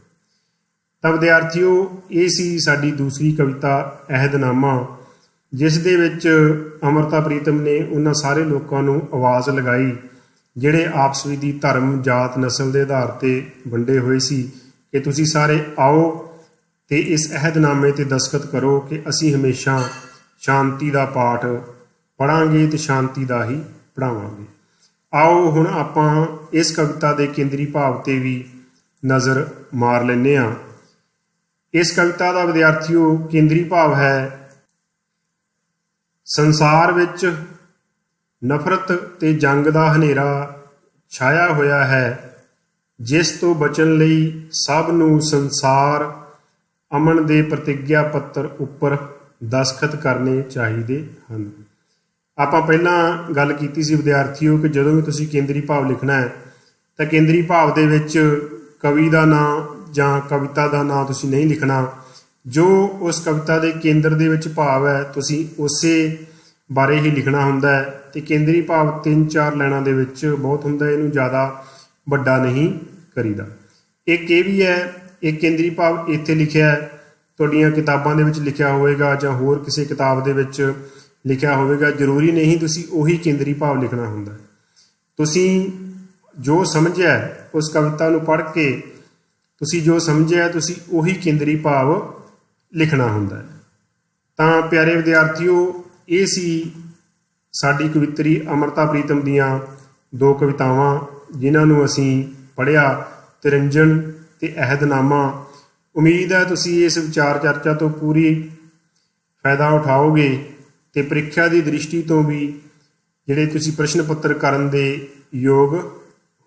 ਤਾਂ ਵਿਦਿਆਰਥੀਓ, ਇਹ ਸੀ ਸਾਡੀ ਦੂਸਰੀ ਕਵਿਤਾ ਅਹਿਦਨਾਮਾ, ਜਿਸ ਦੇ ਵਿੱਚ ਅੰਮ੍ਰਿਤਾ ਪ੍ਰੀਤਮ ਨੇ ਉਹਨਾਂ ਸਾਰੇ ਲੋਕਾਂ ਨੂੰ ਆਵਾਜ਼ ਲਗਾਈ ਜਿਹੜੇ ਆਪਸ ਵਿੱਚ ਦੀ ਧਰਮ, ਜਾਤ, ਨਸਲ ਦੇ ਆਧਾਰ ਤੇ ਵੰਡੇ ਹੋਏ ਸੀ, ਕਿ ਤੁਸੀਂ ਸਾਰੇ ਆਓ ਤੇ ਇਸ ਅਹਿਦਨਾਮੇ ਤੇ ਦਸਤਖਤ ਕਰੋ ਕਿ ਅਸੀਂ ਹਮੇਸ਼ਾ ਸ਼ਾਂਤੀ ਦਾ ਪਾਠ ਪੜ੍ਹਾਂਗੇ ਤੇ ਸ਼ਾਂਤੀ ਦਾ ਹੀ ਪੜ੍ਹਾਵਾਂਗੇ। ਆਓ ਹੁਣ ਆਪਾਂ ਇਸ ਕਵਿਤਾ ਦੇ ਕੇਂਦਰੀ ਭਾਵ ਤੇ ਵੀ ਨਜ਼ਰ ਮਾਰ ਲੈਂਦੇ ਹਾਂ। ਇਸ ਕਵਿਤਾ ਦਾ ਵਿਦਿਆਰਥੀਓ ਕੇਂਦਰੀ ਭਾਵ ਹੈ, ਸੰਸਾਰ ਵਿੱਚ ਨਫ਼ਰਤ ਤੇ ਜੰਗ ਦਾ ਹਨੇਰਾ ਛਾਇਆ ਹੋਇਆ ਹੈ, ਜਿਸ ਤੋਂ ਬਚਣ ਲਈ ਸਭ ਨੂੰ ਸੰਸਾਰ ਅਮਨ ਦੇ ਪ੍ਰਤਿਗਿਆ ਪੱਤਰ ਉੱਪਰ ਦਸਤਖਤ ਕਰਨੇ ਚਾਹੀਦੇ ਹਨ। ਆਪਾਂ ਪਹਿਲਾਂ ਗੱਲ ਕੀਤੀ ਸੀ ਵਿਦਿਆਰਥੀਓ ਕਿ ਜਦੋਂ ਵੀ ਤੁਸੀਂ ਕੇਂਦਰੀ ਭਾਵ ਲਿਖਣਾ ਹੈ ਤਾਂ ਕੇਂਦਰੀ ਭਾਵ ਦੇ ਵਿੱਚ ਕਵੀ ਦਾ ਨਾਂ ਜਾਂ ਕਵਿਤਾ ਦਾ ਨਾਂ ਤੁਸੀਂ ਨਹੀਂ ਲਿਖਣਾ। ਜੋ ਉਸ ਕਵਿਤਾ ਦੇ ਕੇਂਦਰ ਦੇ ਵਿੱਚ ਭਾਵ ਹੈ ਤੁਸੀਂ ਉਸੇ ਬਾਰੇ ਹੀ ਲਿਖਣਾ ਹੁੰਦਾ ਹੈ, ਤੇ ਕੇਂਦਰੀ ਭਾਵ 3-4 ਲਾਈਨਾਂ ਦੇ ਵਿੱਚ ਬਹੁਤ ਹੁੰਦਾ, ਇਹਨੂੰ ਜ਼ਿਆਦਾ ਵੱਡਾ ਨਹੀਂ ਕਰੀਦਾ। ਇੱਕ ਇਹ ਵੀ ਹੈ, ਇਹ ਕੇਂਦਰੀ ਭਾਵ ਇੱਥੇ ਲਿਖਿਆ ਹੈ, ਤੁਹਾਡੀਆਂ ਕਿਤਾਬਾਂ ਦੇ ਵਿੱਚ ਲਿਖਿਆ ਹੋਵੇਗਾ ਜਾਂ ਹੋਰ ਕਿਸੇ ਕਿਤਾਬ ਦੇ ਵਿੱਚ ਲਿਖਿਆ ਹੋਵੇਗਾ। ਜ਼ਰੂਰੀ ਨਹੀਂ ਤੁਸੀਂ ਉਹੀ ਕੇਂਦਰੀ ਭਾਵ ਲਿਖਣਾ ਹੁੰਦਾ। ਤੁਸੀਂ ਜੋ ਸਮਝਿਆ ਉਸ ਕਵਿਤਾ ਨੂੰ ਪੜ੍ਹ ਕੇ ਤੁਸੀਂ ਜੋ ਸਮਝਿਆ ਤੁਸੀਂ ਉਹੀ ਕੇਂਦਰੀ ਭਾਵ ਲਿਖਣਾ ਹੁੰਦਾ। ਤਾਂ ਪਿਆਰੇ ਵਿਦਿਆਰਥੀਓ, ਇਹ ਸੀ ਸਾਡੀ ਕਵਿਤਰੀ ਅੰਮ੍ਰਿਤਾ ਪ੍ਰੀਤਮ ਦੀਆਂ 2 ਕਵਿਤਾਵਾਂ ਜਿਨ੍ਹਾਂ ਨੂੰ ਅਸੀਂ ਪੜ੍ਹਿਆ, ਤਿਰੰਜਣ ਤੇ ਅਹਿਦਨਾਮਾ। ਉਮੀਦ ਹੈ ਤੁਸੀਂ ਇਸ ਵਿਚਾਰ ਚਰਚਾ ਤੋਂ ਪੂਰੀ ਫਾਇਦਾ ਉਠਾਓਗੇ ਤੇ ਪ੍ਰੀਖਿਆ ਦੀ ਦ੍ਰਿਸ਼ਟੀ ਤੋਂ ਵੀ ਜਿਹੜੇ ਤੁਸੀਂ ਪ੍ਰਸ਼ਨ ਪੱਤਰ ਕਰਨ ਦੇ ਯੋਗ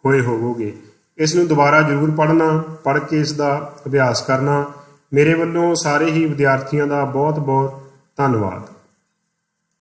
ਹੋਏ ਹੋਵੋਗੇ। ਇਸ ਨੂੰ ਦੁਬਾਰਾ ਜ਼ਰੂਰ ਪੜ੍ਹਨਾ, ਪੜ੍ਹ ਕੇ ਇਸ ਦਾ ਅਭਿਆਸ ਕਰਨਾ। ਮੇਰੇ ਵੱਲੋਂ ਸਾਰੇ ਹੀ ਵਿਦਿਆਰਥੀਆਂ ਦਾ ਬਹੁਤ ਬਹੁਤ ਧੰਨਵਾਦ।